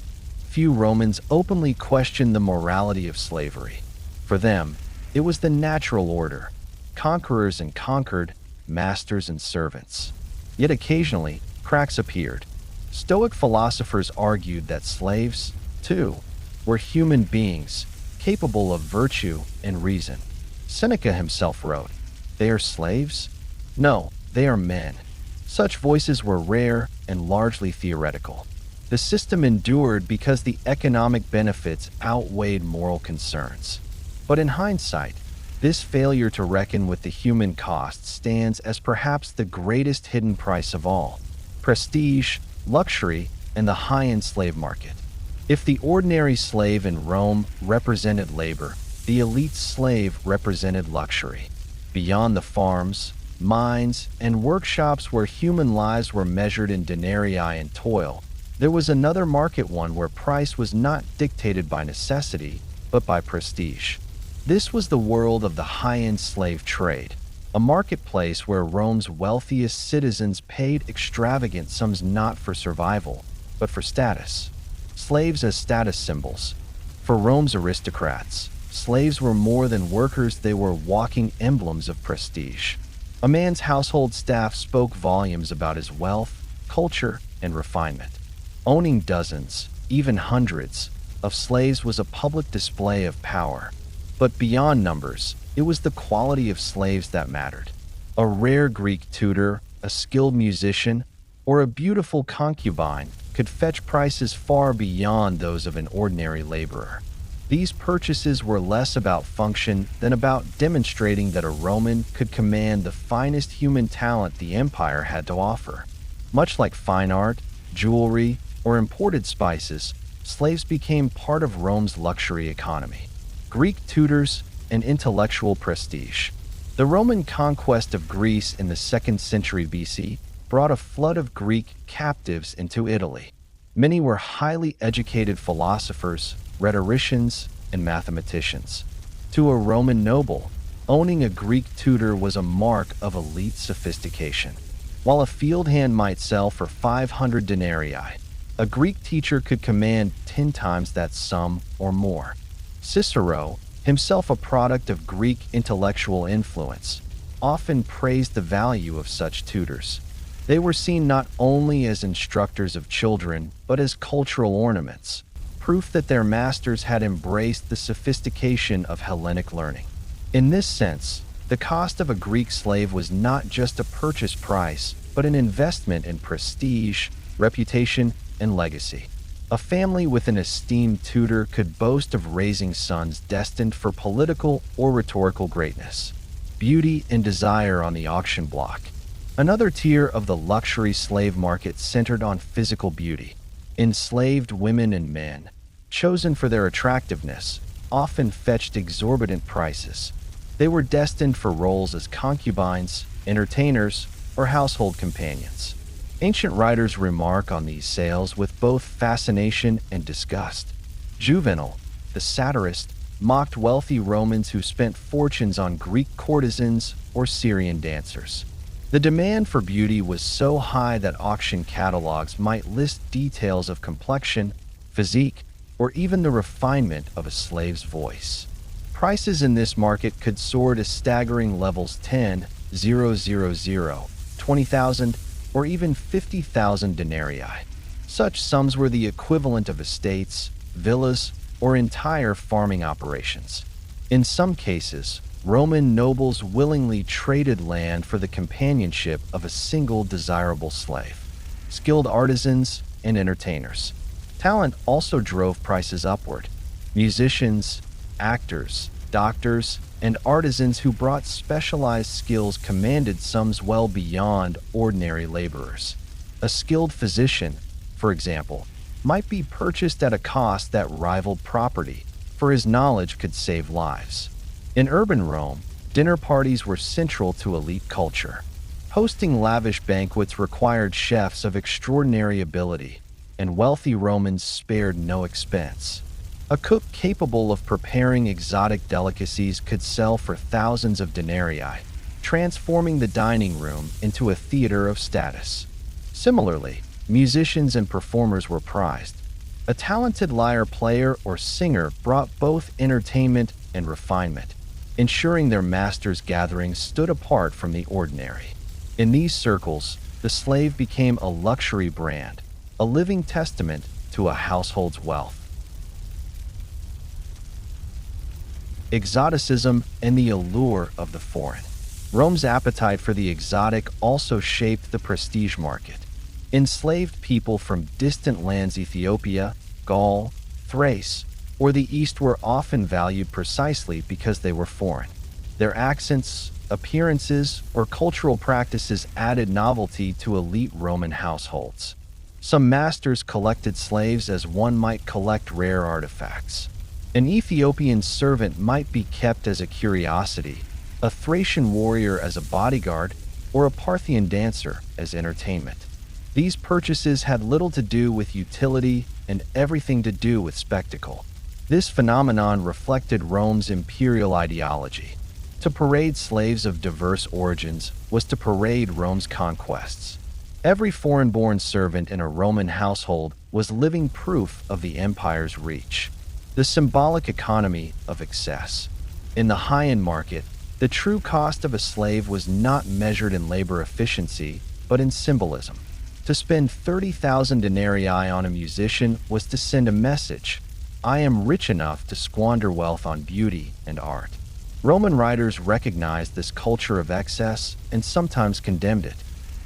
Few Romans openly questioned the morality of slavery. For them, it was the natural order: conquerors and conquered, masters and servants. Yet occasionally, cracks appeared. Stoic philosophers argued that slaves, too, were human beings, capable of virtue and reason. Seneca himself wrote, "They are slaves? No, they are men." Such voices were rare and largely theoretical. The system endured because the economic benefits outweighed moral concerns. But in hindsight, this failure to reckon with the human cost stands as perhaps the greatest hidden price of all: prestige, luxury, and the high-end slave market. If the ordinary slave in Rome represented labor, the elite slave represented luxury. Beyond the farms, mines, and workshops where human lives were measured in denarii and toil, there was another market, one where price was not dictated by necessity, but by prestige. This was the world of the high-end slave trade, a marketplace where Rome's wealthiest citizens paid extravagant sums not for survival, but for status. Slaves as status symbols. For Rome's aristocrats, slaves were more than workers, they were walking emblems of prestige. A man's household staff spoke volumes about his wealth, culture, and refinement. Owning dozens, even hundreds, of slaves was a public display of power. But beyond numbers, it was the quality of slaves that mattered. A rare Greek tutor, a skilled musician, or a beautiful concubine could fetch prices far beyond those of an ordinary laborer. These purchases were less about function than about demonstrating that a Roman could command the finest human talent the empire had to offer. Much like fine art, jewelry, or imported spices, slaves became part of Rome's luxury economy. Greek tutors and intellectual prestige. The Roman conquest of Greece in the 2nd century BC brought a flood of Greek captives into Italy. Many were highly educated philosophers, rhetoricians, and mathematicians. To a Roman noble, owning a Greek tutor was a mark of elite sophistication. While a field hand might sell for 500 denarii, a Greek teacher could command 10 times that sum or more. Cicero, himself a product of Greek intellectual influence, often praised the value of such tutors. They were seen not only as instructors of children, but as cultural ornaments, proof that their masters had embraced the sophistication of Hellenic learning. In this sense, the cost of a Greek slave was not just a purchase price, but an investment in prestige, reputation, and legacy. A family with an esteemed tutor could boast of raising sons destined for political or rhetorical greatness. Beauty and desire on the auction block. Another tier of the luxury slave market centered on physical beauty. Enslaved women and men, chosen for their attractiveness, often fetched exorbitant prices. They were destined for roles as concubines, entertainers, or household companions. Ancient writers remark on these sales with both fascination and disgust. Juvenal, the satirist, mocked wealthy Romans who spent fortunes on Greek courtesans or Syrian dancers. The demand for beauty was so high that auction catalogs might list details of complexion, physique, or even the refinement of a slave's voice. Prices in this market could soar to staggering levels 10,000, 20,000, or even 50,000 denarii. Such sums were the equivalent of estates, villas, or entire farming operations. In some cases, Roman nobles willingly traded land for the companionship of a single desirable slave. Skilled artisans and entertainers. Talent also drove prices upward. Musicians, actors, doctors, and artisans who brought specialized skills commanded sums well beyond ordinary laborers. A skilled physician, for example, might be purchased at a cost that rivaled property, for his knowledge could save lives. In urban Rome, dinner parties were central to elite culture. Hosting lavish banquets required chefs of extraordinary ability, and wealthy Romans spared no expense. A cook capable of preparing exotic delicacies could sell for thousands of denarii, transforming the dining room into a theater of status. Similarly, musicians and performers were prized. A talented lyre player or singer brought both entertainment and refinement, ensuring their master's gatherings stood apart from the ordinary. In these circles, the slave became a luxury brand, a living testament to a household's wealth. Exoticism and the allure of the foreign. Rome's appetite for the exotic also shaped the prestige market. Enslaved people from distant lands, Ethiopia, Gaul, Thrace, or the East, were often valued precisely because they were foreign. Their accents, appearances, or cultural practices added novelty to elite Roman households. Some masters collected slaves as one might collect rare artifacts. An Ethiopian servant might be kept as a curiosity, a Thracian warrior as a bodyguard, or a Parthian dancer as entertainment. These purchases had little to do with utility and everything to do with spectacle. This phenomenon reflected Rome's imperial ideology. To parade slaves of diverse origins was to parade Rome's conquests. Every foreign-born servant in a Roman household was living proof of the empire's reach. The symbolic economy of excess. In the high-end market, The true cost of a slave was not measured in labor efficiency, but in symbolism. To spend 30,000 denarii on a musician was to send a message: I am rich enough to squander wealth on beauty and art. Roman writers recognized this culture of excess and sometimes condemned it.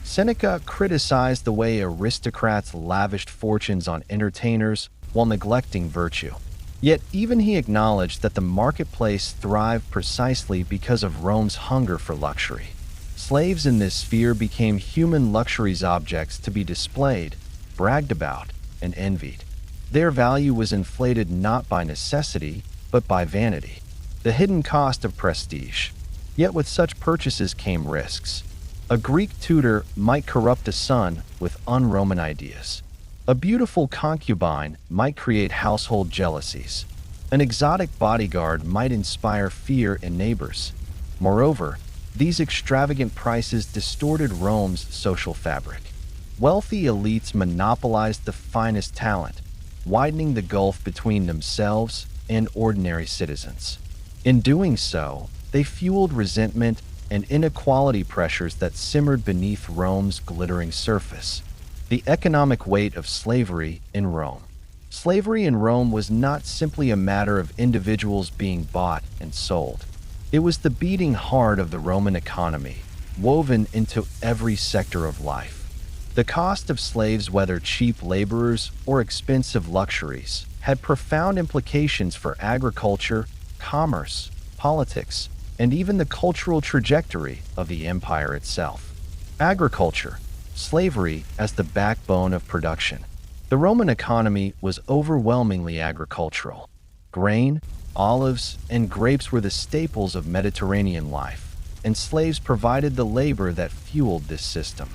Seneca criticized the way aristocrats lavished fortunes on entertainers while neglecting virtue. Yet even he acknowledged that the marketplace thrived precisely because of Rome's hunger for luxury. Slaves in this sphere became human luxuries, objects to be displayed, bragged about, and envied. Their value was inflated not by necessity, but by vanity, the hidden cost of prestige. Yet with such purchases came risks. A Greek tutor might corrupt a son with un-Roman ideas. A beautiful concubine might create household jealousies. An exotic bodyguard might inspire fear in neighbors. Moreover, these extravagant prices distorted Rome's social fabric. Wealthy elites monopolized the finest talent, widening the gulf between themselves and ordinary citizens. In doing so, they fueled resentment and inequality pressures that simmered beneath Rome's glittering surface. The economic weight of slavery in Rome. Slavery in Rome was not simply a matter of individuals being bought and sold. It was the beating heart of the Roman economy, woven into every sector of life. The cost of slaves, whether cheap laborers or expensive luxuries, had profound implications for agriculture, commerce, politics, and even the cultural trajectory of the empire itself. Agriculture. Slavery as the backbone of production. The Roman economy was overwhelmingly agricultural. Grain, olives, and grapes were the staples of Mediterranean life, and slaves provided the labor that fueled this system.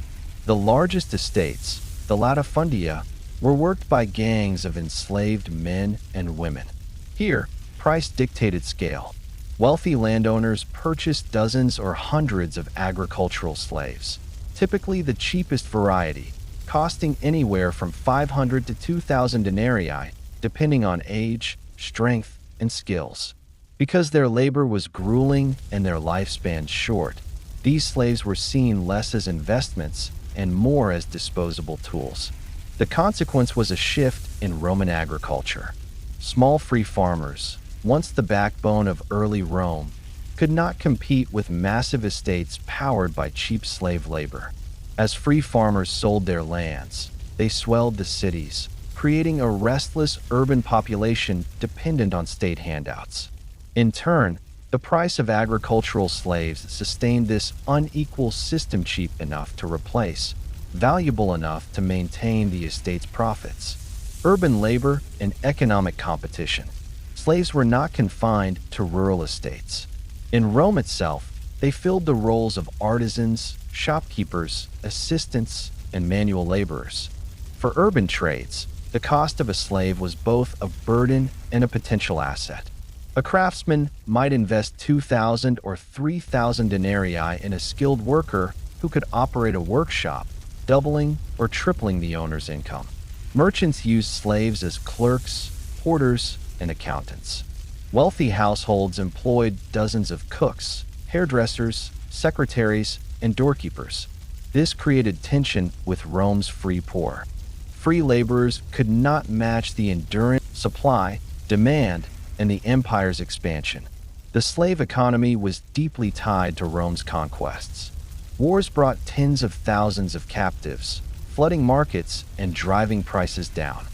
The largest estates, the latifundia, were worked by gangs of enslaved men and women. Here, price dictated scale. Wealthy landowners purchased dozens or hundreds of agricultural slaves, typically the cheapest variety, costing anywhere from 500 to 2,000 denarii, depending on age, strength, and skills. Because their labor was grueling and their lifespan short, these slaves were seen less as investments and more as disposable tools. The consequence was a shift in Roman agriculture. Small free farmers, once the backbone of early Rome, could not compete with massive estates powered by cheap slave labor. As free farmers sold their lands, they swelled the cities, creating a restless urban population dependent on state handouts. In turn, the price of agricultural slaves sustained this unequal system, cheap enough to replace, valuable enough to maintain the estate's profits. Urban labor and economic competition. Slaves were not confined to rural estates. In Rome itself, they filled the roles of artisans, shopkeepers, assistants, and manual laborers. For urban trades, the cost of a slave was both a burden and a potential asset. A craftsman might invest 2,000 or 3,000 denarii in a skilled worker who could operate a workshop, doubling or tripling the owner's income. Merchants used slaves as clerks, porters, and accountants. Wealthy households employed dozens of cooks, hairdressers, secretaries, and doorkeepers. This created tension with Rome's free poor. Free laborers could not match the enduring supply, demand, and the empire's expansion. The slave economy was deeply tied to Rome's conquests. Wars brought tens of thousands of captives, flooding markets and driving prices down.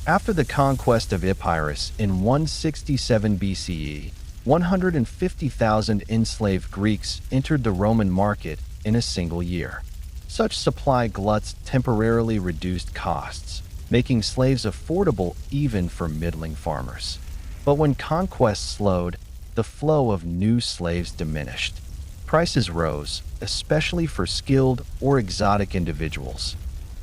After the conquest of Epirus in 167 BCE, 150,000 enslaved Greeks entered the Roman market in a single year. Such supply gluts temporarily reduced costs, making slaves affordable even for middling farmers. But when conquest slowed, the flow of new slaves diminished. Prices rose, especially for skilled or exotic individuals.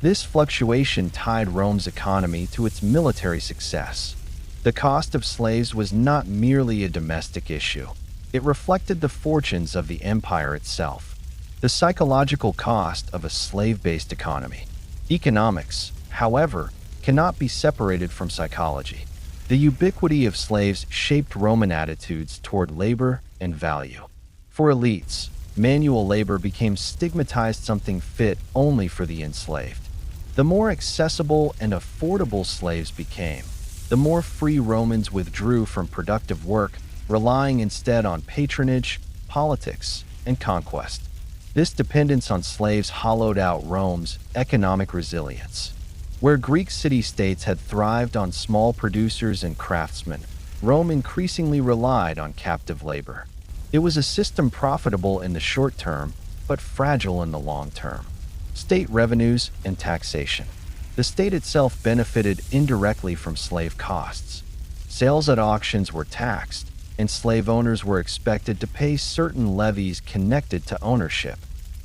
This fluctuation tied Rome's economy to its military success. The cost of slaves was not merely a domestic issue. It reflected the fortunes of the empire itself. The psychological cost of a slave-based economy. Economics, however, cannot be separated from psychology. The ubiquity of slaves shaped Roman attitudes toward labor and value. For elites, manual labor became stigmatized, something fit only for the enslaved. The more accessible and affordable slaves became, the more free Romans withdrew from productive work, relying instead on patronage, politics, and conquest. This dependence on slaves hollowed out Rome's economic resilience. Where Greek city-states had thrived on small producers and craftsmen, Rome increasingly relied on captive labor. It was a system profitable in the short term, but fragile in the long term. State revenues and taxation. The state itself benefited indirectly from slave costs. Sales at auctions were taxed, and slave owners were expected to pay certain levies connected to ownership.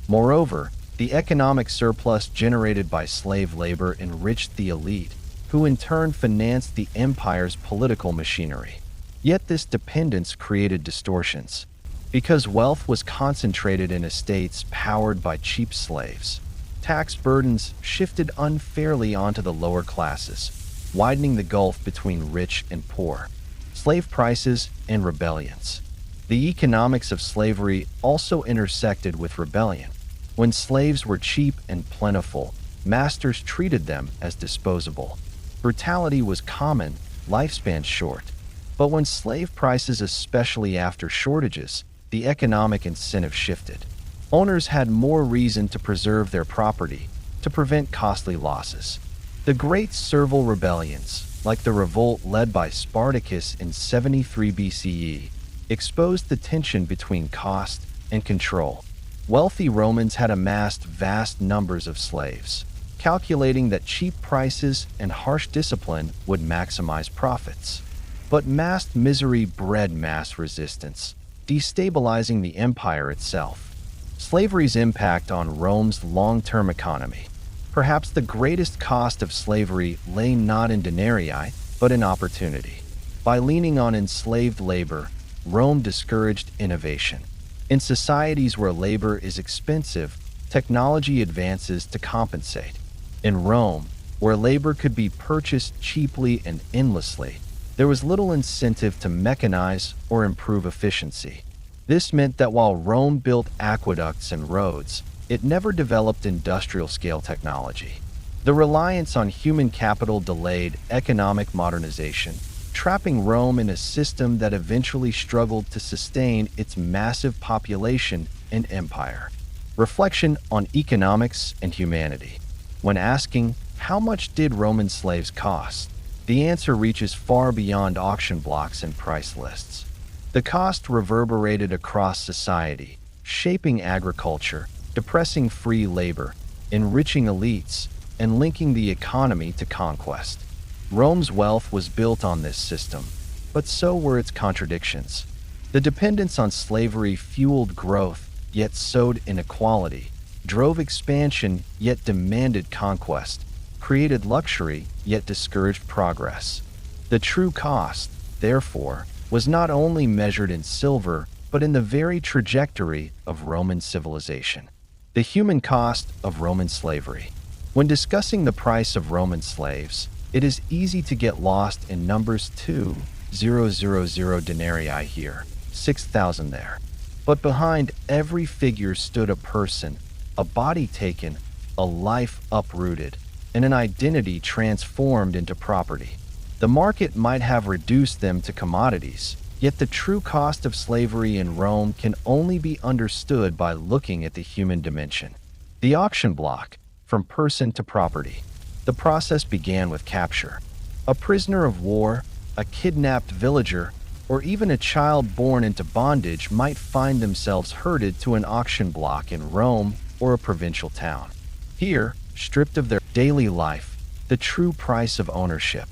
Moreover, the economic surplus generated by slave labor enriched the elite, who in turn financed the empire's political machinery. Yet this dependence created distortions. Because wealth was concentrated in estates powered by cheap slaves, tax burdens shifted unfairly onto the lower classes, widening the gulf between rich and poor. Slave prices and rebellions. The economics of slavery also intersected with rebellion. When slaves were cheap and plentiful, masters treated them as disposable. Brutality was common, lifespans short. But when slave prices, especially after shortages, the economic incentive shifted. Owners had more reason to preserve their property, to prevent costly losses. The Great Servile Rebellions, like the revolt led by Spartacus in 73 BCE, exposed the tension between cost and control. Wealthy Romans had amassed vast numbers of slaves, calculating that cheap prices and harsh discipline would maximize profits. But mass misery bred mass resistance, destabilizing the empire itself. Slavery's impact on Rome's long-term economy. Perhaps the greatest cost of slavery lay not in denarii, but in opportunity. By leaning on enslaved labor, Rome discouraged innovation. In societies where labor is expensive, technology advances to compensate. In Rome, where labor could be purchased cheaply and endlessly, there was little incentive to mechanize or improve efficiency. This meant that while Rome built aqueducts and roads, it never developed industrial-scale technology. The reliance on human capital delayed economic modernization, trapping Rome in a system that eventually struggled to sustain its massive population and empire. Reflection on economics and humanity. When asking, how much did Roman slaves cost? The answer reaches far beyond auction blocks and price lists. The cost reverberated across society, shaping agriculture, depressing free labor, enriching elites, and linking the economy to conquest. Rome's wealth was built on this system, but so were its contradictions. The dependence on slavery fueled growth, yet sowed inequality, drove expansion, yet demanded conquest, created luxury, yet discouraged progress. The true cost, therefore, was not only measured in silver, but in the very trajectory of Roman civilization. The human cost of Roman slavery. When discussing the price of Roman slaves, it is easy to get lost in numbers 2,000 denarii here, 6,000 there. But behind every figure stood a person, a body taken, a life uprooted, and an identity transformed into property. The market might have reduced them to commodities, yet the true cost of slavery in Rome can only be understood by looking at the human dimension. The auction block, from person to property. The process began with capture. A prisoner of war, a kidnapped villager, or even a child born into bondage might find themselves herded to an auction block in Rome or a provincial town. Here, stripped of their daily life, the true price of ownership.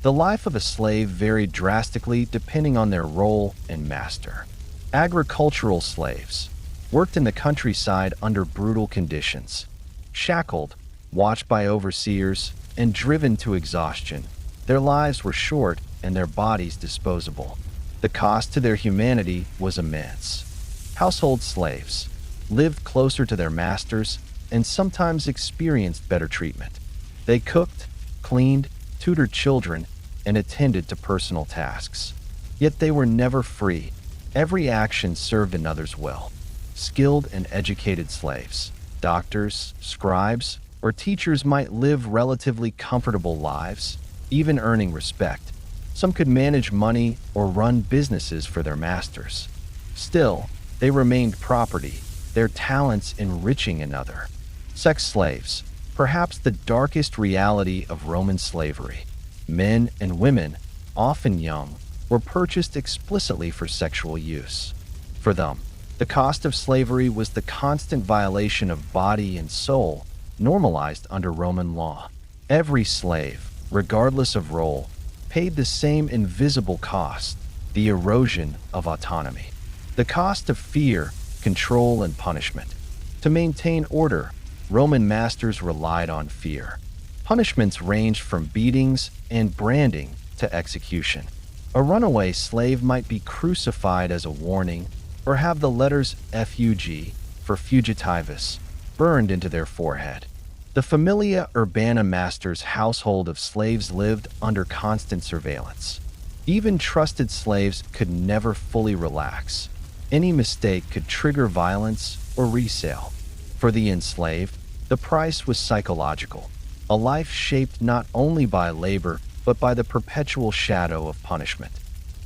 The life of a slave varied drastically depending on their role and master. Agricultural slaves worked in the countryside under brutal conditions. Shackled, watched by overseers, and driven to exhaustion, their lives were short and their bodies disposable. The cost to their humanity was immense. Household slaves lived closer to their masters and sometimes experienced better treatment. They cooked, cleaned, tutored children, and attended to personal tasks. Yet they were never free. Every action served another's will. Skilled and educated slaves, doctors, scribes, or teachers might live relatively comfortable lives, even earning respect. Some could manage money or run businesses for their masters. Still, they remained property, their talents enriching another. Sex slaves, perhaps the darkest reality of Roman slavery. Men and women, often young, were purchased explicitly for sexual use. For them, the cost of slavery was the constant violation of body and soul, normalized under Roman law. Every slave, regardless of role, paid the same invisible cost, the erosion of autonomy. The cost of fear, control, and punishment. To maintain order, Roman masters relied on fear. Punishments ranged from beatings and branding to execution. A runaway slave might be crucified as a warning, or have the letters FUG for fugitivus burned into their forehead. The familia urbana master's household of slaves lived under constant surveillance. Even trusted slaves could never fully relax. Any mistake could trigger violence or resale. For the enslaved, the price was psychological, a life shaped not only by labor but by the perpetual shadow of punishment.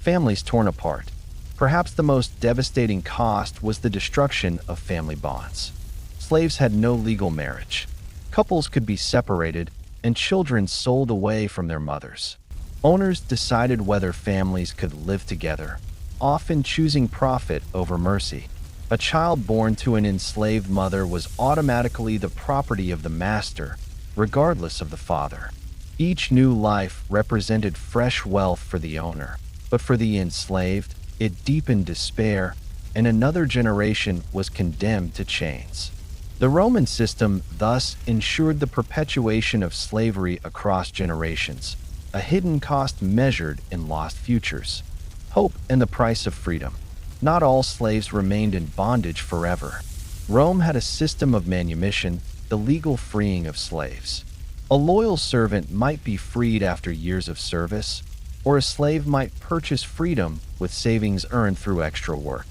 Families torn apart. Perhaps the most devastating cost was the destruction of family bonds. Slaves had no legal marriage. Couples could be separated and children sold away from their mothers. Owners decided whether families could live together, often choosing profit over mercy. A child born to an enslaved mother was automatically the property of the master, regardless of the father. Each new life represented fresh wealth for the owner, but for the enslaved, it deepened despair, and another generation was condemned to chains. The Roman system thus ensured the perpetuation of slavery across generations, a hidden cost measured in lost futures. Hope and the price of freedom. Not all slaves remained in bondage forever. Rome had a system of manumission, the legal freeing of slaves. A loyal servant might be freed after years of service, or a slave might purchase freedom with savings earned through extra work.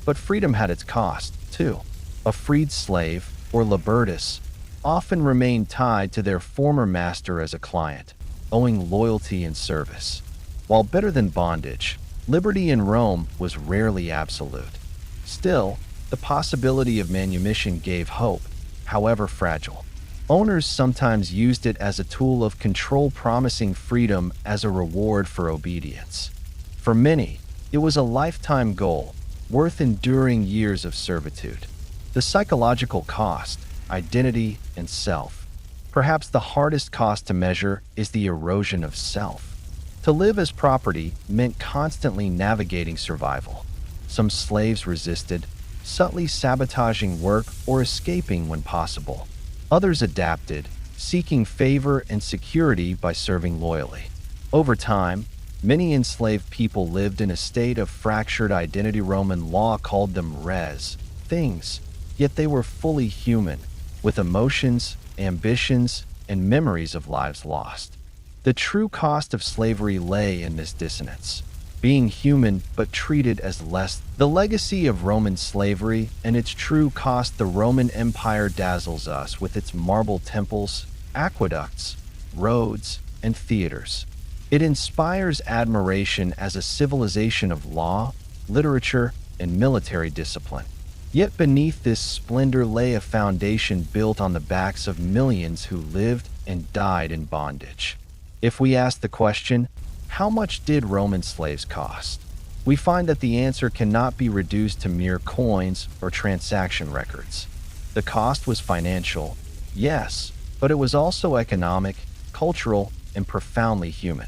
But freedom had its cost, too. A freed slave, or libertus, often remained tied to their former master as a client, owing loyalty and service. While better than bondage, liberty in Rome was rarely absolute. Still, the possibility of manumission gave hope, however fragile. Owners sometimes used it as a tool of control, promising freedom as a reward for obedience. For many, it was a lifetime goal, worth enduring years of servitude. The psychological cost, identity, and self. Perhaps the hardest cost to measure is the erosion of self. To live as property meant constantly navigating survival. Some slaves resisted, subtly sabotaging work or escaping when possible. Others adapted, seeking favor and security by serving loyally. Over time, many enslaved people lived in a state of fractured identity. Roman law called them res, things, yet they were fully human, with emotions, ambitions, and memories of lives lost. The true cost of slavery lay in this dissonance, being human but treated as less. The legacy of Roman slavery and its true cost. The Roman Empire dazzles us with its marble temples, aqueducts, roads, and theaters. It inspires admiration as a civilization of law, literature, and military discipline. Yet beneath this splendor lay a foundation built on the backs of millions who lived and died in bondage. If we ask the question, how much did Roman slaves cost? We find that the answer cannot be reduced to mere coins or transaction records. The cost was financial, yes, but it was also economic, cultural, and profoundly human.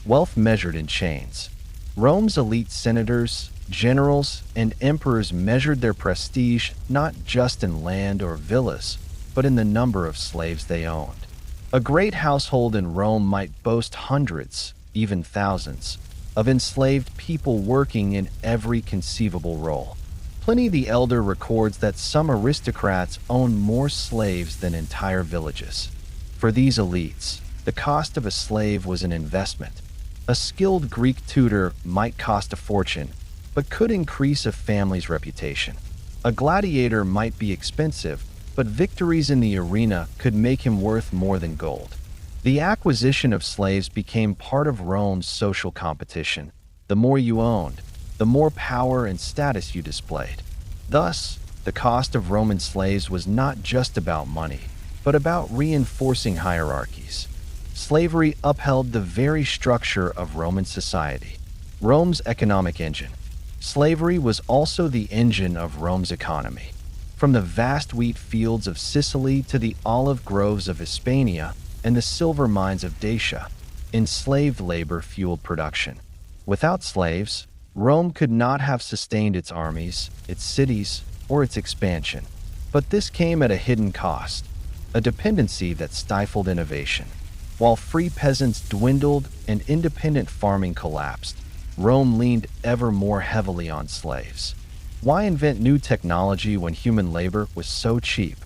Wealth measured in chains. Rome's elite senators, generals, and emperors measured their prestige not just in land or villas, but in the number of slaves they owned. A great household in Rome might boast hundreds, even thousands, of enslaved people working in every conceivable role. Pliny the Elder records that some aristocrats owned more slaves than entire villages. For these elites, the cost of a slave was an investment. A skilled Greek tutor might cost a fortune, but could increase a family's reputation. A gladiator might be expensive, but victories in the arena could make him worth more than gold. The acquisition of slaves became part of Rome's social competition. The more you owned, the more power and status you displayed. Thus, the cost of Roman slaves was not just about money, but about reinforcing hierarchies. Slavery upheld the very structure of Roman society, Rome's economic engine. Slavery was also the engine of Rome's economy. From the vast wheat fields of Sicily to the olive groves of Hispania and the silver mines of Dacia, enslaved labor fueled production. Without slaves, Rome could not have sustained its armies, its cities, or its expansion. But this came at a hidden cost, a dependency that stifled innovation. While free peasants dwindled and independent farming collapsed, Rome leaned ever more heavily on slaves. Why invent new technology when human labor was so cheap?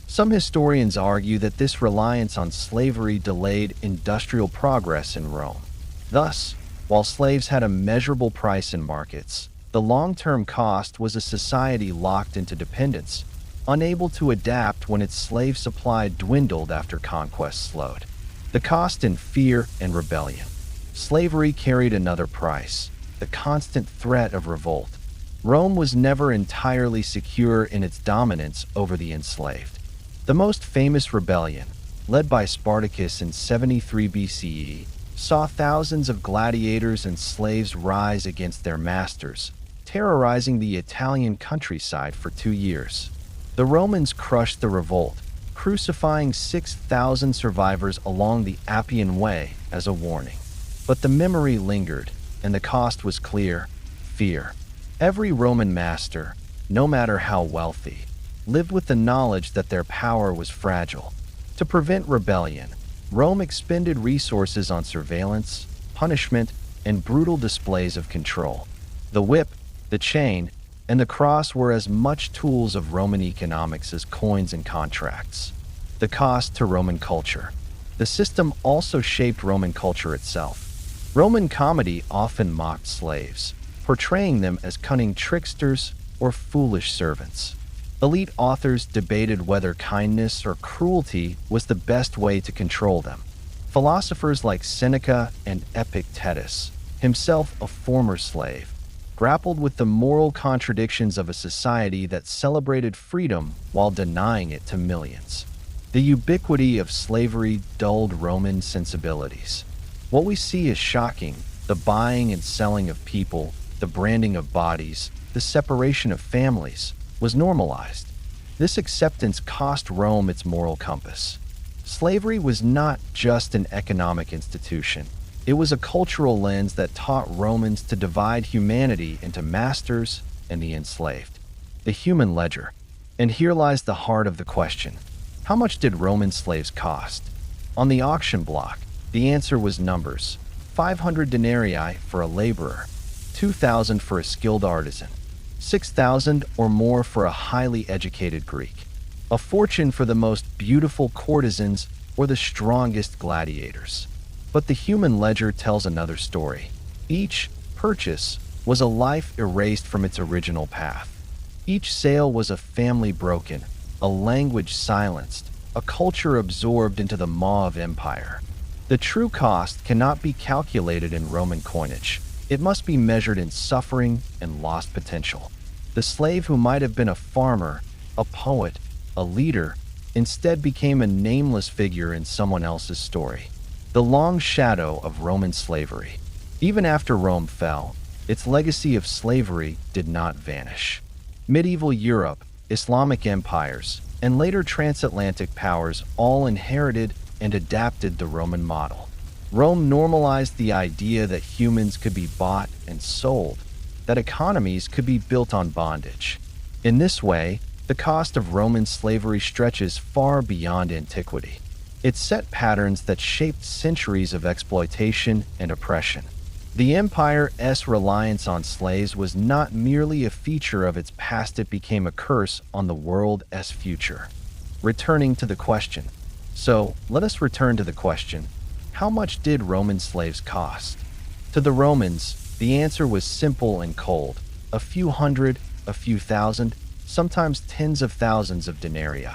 Some historians argue that this reliance on slavery delayed industrial progress in Rome. Thus, while slaves had a measurable price in markets, the long-term cost was a society locked into dependence, unable to adapt when its slave supply dwindled after conquest slowed. The cost in fear and rebellion. Slavery carried another price, the constant threat of revolt. Rome was never entirely secure in its dominance over the enslaved. The most famous rebellion, led by Spartacus in 73 BCE, saw thousands of gladiators and slaves rise against their masters, terrorizing the Italian countryside for 2 years. The Romans crushed the revolt, crucifying 6,000 survivors along the Appian Way as a warning. But the memory lingered, and the cost was clear: fear. Every Roman master, no matter how wealthy, lived with the knowledge that their power was fragile. To prevent rebellion, Rome expended resources on surveillance, punishment, and brutal displays of control. The whip, the chain, and the cross were as much tools of Roman economics as coins and contracts. The cost to Roman culture. The system also shaped Roman culture itself. Roman comedy often mocked slaves, portraying them as cunning tricksters or foolish servants. Elite authors debated whether kindness or cruelty was the best way to control them. Philosophers like Seneca and Epictetus, himself a former slave, grappled with the moral contradictions of a society that celebrated freedom while denying it to millions. The ubiquity of slavery dulled Roman sensibilities. What we see is shocking: the buying and selling of people, the branding of bodies, the separation of families, was normalized. This acceptance cost Rome its moral compass. Slavery was not just an economic institution. It was a cultural lens that taught Romans to divide humanity into masters and the enslaved. The human ledger. And here lies the heart of the question: how much did Roman slaves cost? On the auction block, the answer was numbers: 500 denarii for a laborer, 2,000 for a skilled artisan, 6,000 or more for a highly educated Greek, a fortune for the most beautiful courtesans or the strongest gladiators. But the human ledger tells another story. Each purchase was a life erased from its original path. Each sale was a family broken, a language silenced, a culture absorbed into the maw of empire. The true cost cannot be calculated in Roman coinage. It must be measured in suffering and lost potential. The slave who might have been a farmer, a poet, a leader, instead became a nameless figure in someone else's story. The long shadow of Roman slavery. Even after Rome fell, its legacy of slavery did not vanish. Medieval Europe, Islamic empires, and later transatlantic powers all inherited and adapted the Roman model. Rome normalized the idea that humans could be bought and sold, that economies could be built on bondage. In this way, the cost of Roman slavery stretches far beyond antiquity. It set patterns that shaped centuries of exploitation and oppression. The empire's reliance on slaves was not merely a feature of its past, it became a curse on the world's future. Returning to the question. So, let us return to the question: how much did Roman slaves cost? To the Romans, the answer was simple and cold: a few hundred, a few thousand, sometimes tens of thousands of denarii.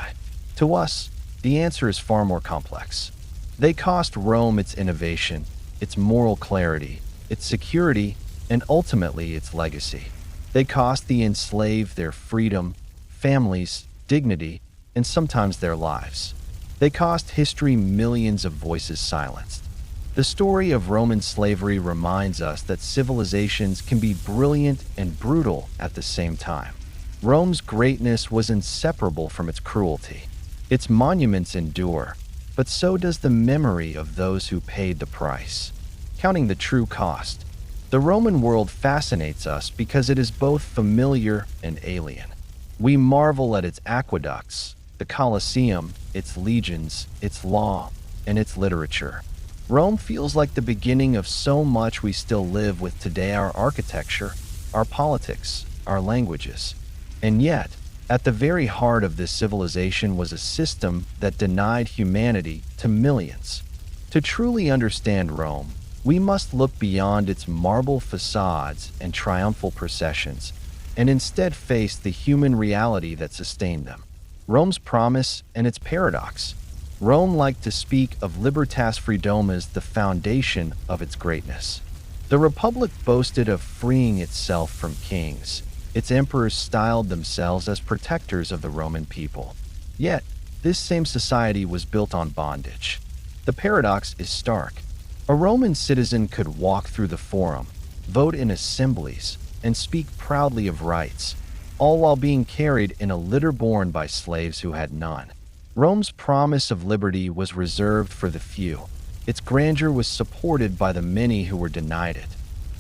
To us, the answer is far more complex. They cost Rome its innovation, its moral clarity, its security, and ultimately its legacy. They cost the enslaved their freedom, families, dignity, and sometimes their lives. They cost history millions of voices silenced. The story of Roman slavery reminds us that civilizations can be brilliant and brutal at the same time. Rome's greatness was inseparable from its cruelty. Its monuments endure, but so does the memory of those who paid the price. Counting the true cost, the Roman world fascinates us because it is both familiar and alien. We marvel at its aqueducts, the Colosseum, its legions, its law, and its literature. Rome feels like the beginning of so much we still live with today: our architecture, our politics, our languages. And yet, at the very heart of this civilization was a system that denied humanity to millions. To truly understand Rome, we must look beyond its marble facades and triumphal processions, and instead face the human reality that sustained them. Rome's promise and its paradox. Rome liked to speak of libertas freedom as the foundation of its greatness. The Republic boasted of freeing itself from kings. Its emperors styled themselves as protectors of the Roman people. Yet, this same society was built on bondage. The paradox is stark. A Roman citizen could walk through the forum, vote in assemblies, and speak proudly of rights, all while being carried in a litter borne by slaves who had none. Rome's promise of liberty was reserved for the few. Its grandeur was supported by the many who were denied it.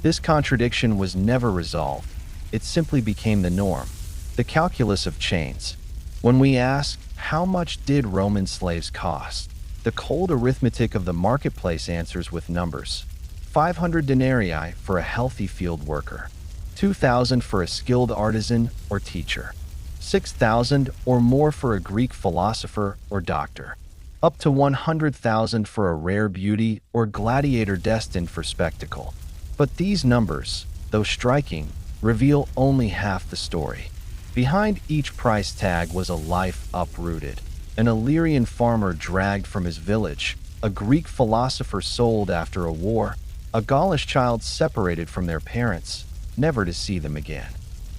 This contradiction was never resolved. It simply became the norm, the calculus of chains. When we ask, how much did Roman slaves cost? The cold arithmetic of the marketplace answers with numbers. 500 denarii for a healthy field worker, 2,000 for a skilled artisan or teacher, 6,000 or more for a Greek philosopher or doctor, up to 100,000 for a rare beauty or gladiator destined for spectacle. But these numbers, though striking, reveal only half the story. Behind each price tag was a life uprooted, an Illyrian farmer dragged from his village, a Greek philosopher sold after a war, a Gaulish child separated from their parents, never to see them again.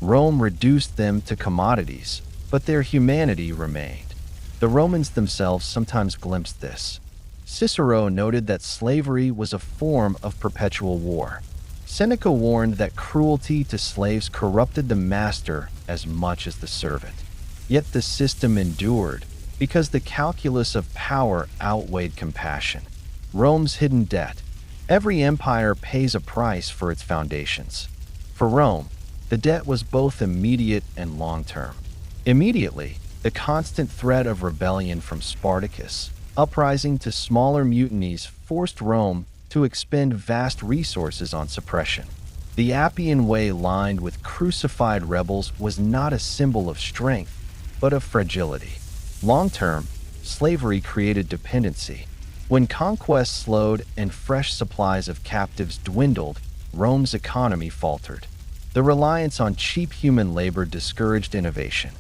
Rome reduced them to commodities, but their humanity remained. The Romans themselves sometimes glimpsed this. Cicero noted that slavery was a form of perpetual war. Seneca warned that cruelty to slaves corrupted the master as much as the servant. Yet the system endured because the calculus of power outweighed compassion. Rome's hidden debt. Every empire pays a price for its foundations. For Rome, the debt was both immediate and long-term. Immediately, the constant threat of rebellion from Spartacus, uprising to smaller mutinies, forced Rome to expend vast resources on suppression. The Appian Way, lined with crucified rebels, was not a symbol of strength, but of fragility. Long-term, slavery created dependency. When conquest slowed and fresh supplies of captives dwindled, Rome's economy faltered. The reliance on cheap human labor discouraged innovation.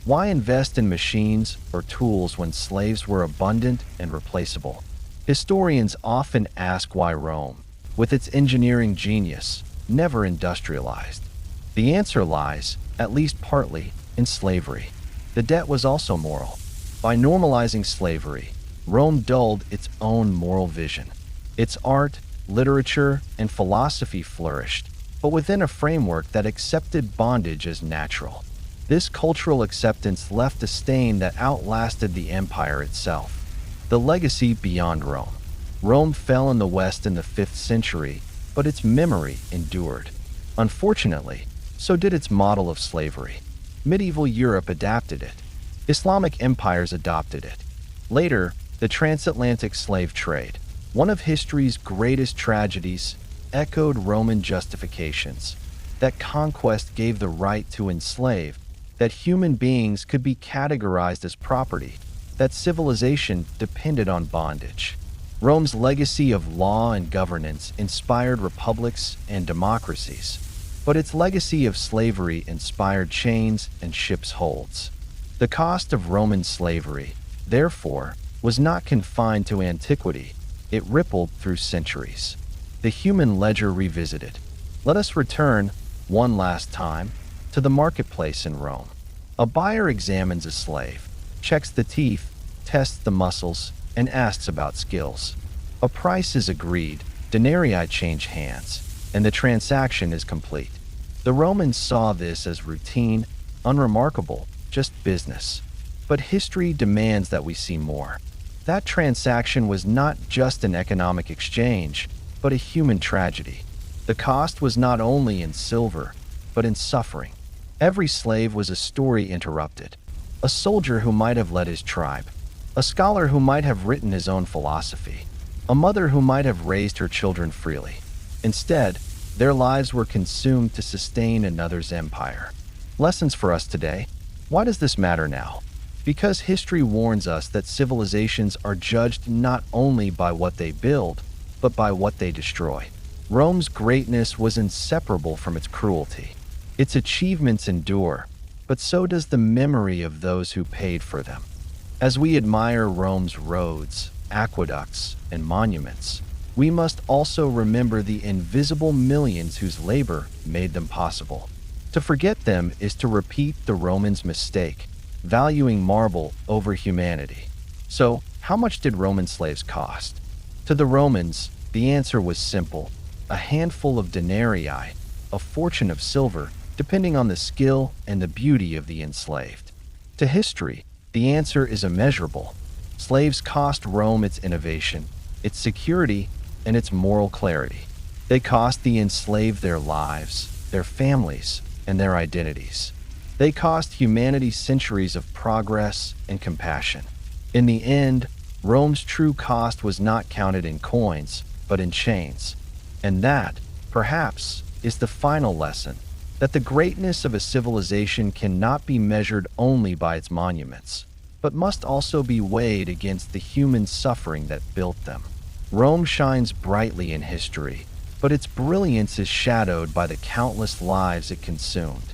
Why invest in machines or tools when slaves were abundant and replaceable? Historians often ask why Rome, with its engineering genius, never industrialized. The answer lies, at least partly, in slavery. The debt was also moral. By normalizing slavery, Rome dulled its own moral vision. Its art, literature, and philosophy flourished, but within a framework that accepted bondage as natural. This cultural acceptance left a stain that outlasted the empire itself. The legacy beyond Rome. Rome fell in the West in the 5th century, but its memory endured. Unfortunately, so did its model of slavery. Medieval Europe adapted it. Islamic empires adopted it. Later, the transatlantic slave trade, one of history's greatest tragedies, echoed Roman justifications. That conquest gave the right to enslave, that human beings could be categorized as property, that civilization depended on bondage. Rome's legacy of law and governance inspired republics and democracies. but its legacy of slavery inspired chains and ships' holds. The cost of Roman slavery, therefore, was not confined to antiquity, it rippled through centuries. The human ledger revisited. Let us return, one last time, to the marketplace in Rome. A buyer examines a slave, checks the teeth, tests the muscles, and asks about skills. A price is agreed, denarii change hands, and the transaction is complete. The Romans saw this as routine, unremarkable, just business. But history demands that we see more. That transaction was not just an economic exchange, but a human tragedy. The cost was not only in silver, but in suffering. Every slave was a story interrupted. A soldier who might have led his tribe, a scholar who might have written his own philosophy, a mother who might have raised her children freely. Instead, their lives were consumed to sustain another's empire. Lessons for us today. Why does this matter now? Because history warns us that civilizations are judged not only by what they build, but by what they destroy. Rome's greatness was inseparable from its cruelty. Its achievements endure, but so does the memory of those who paid for them. As we admire Rome's roads, aqueducts, and monuments, we must also remember the invisible millions whose labor made them possible. To forget them is to repeat the Romans' mistake, valuing marble over humanity. So, how much did Roman slaves cost? To the Romans, the answer was simple: a handful of denarii, a fortune of silver, depending on the skill and the beauty of the enslaved. To history, the answer is immeasurable. Slaves cost Rome its innovation, its security, and its moral clarity. They cost the enslaved their lives, their families, and their identities. They cost humanity centuries of progress and compassion. In the end, Rome's true cost was not counted in coins, but in chains. And that, perhaps, is the final lesson, that the greatness of a civilization cannot be measured only by its monuments, but must also be weighed against the human suffering that built them. Rome shines brightly in history, but its brilliance is shadowed by the countless lives it consumed.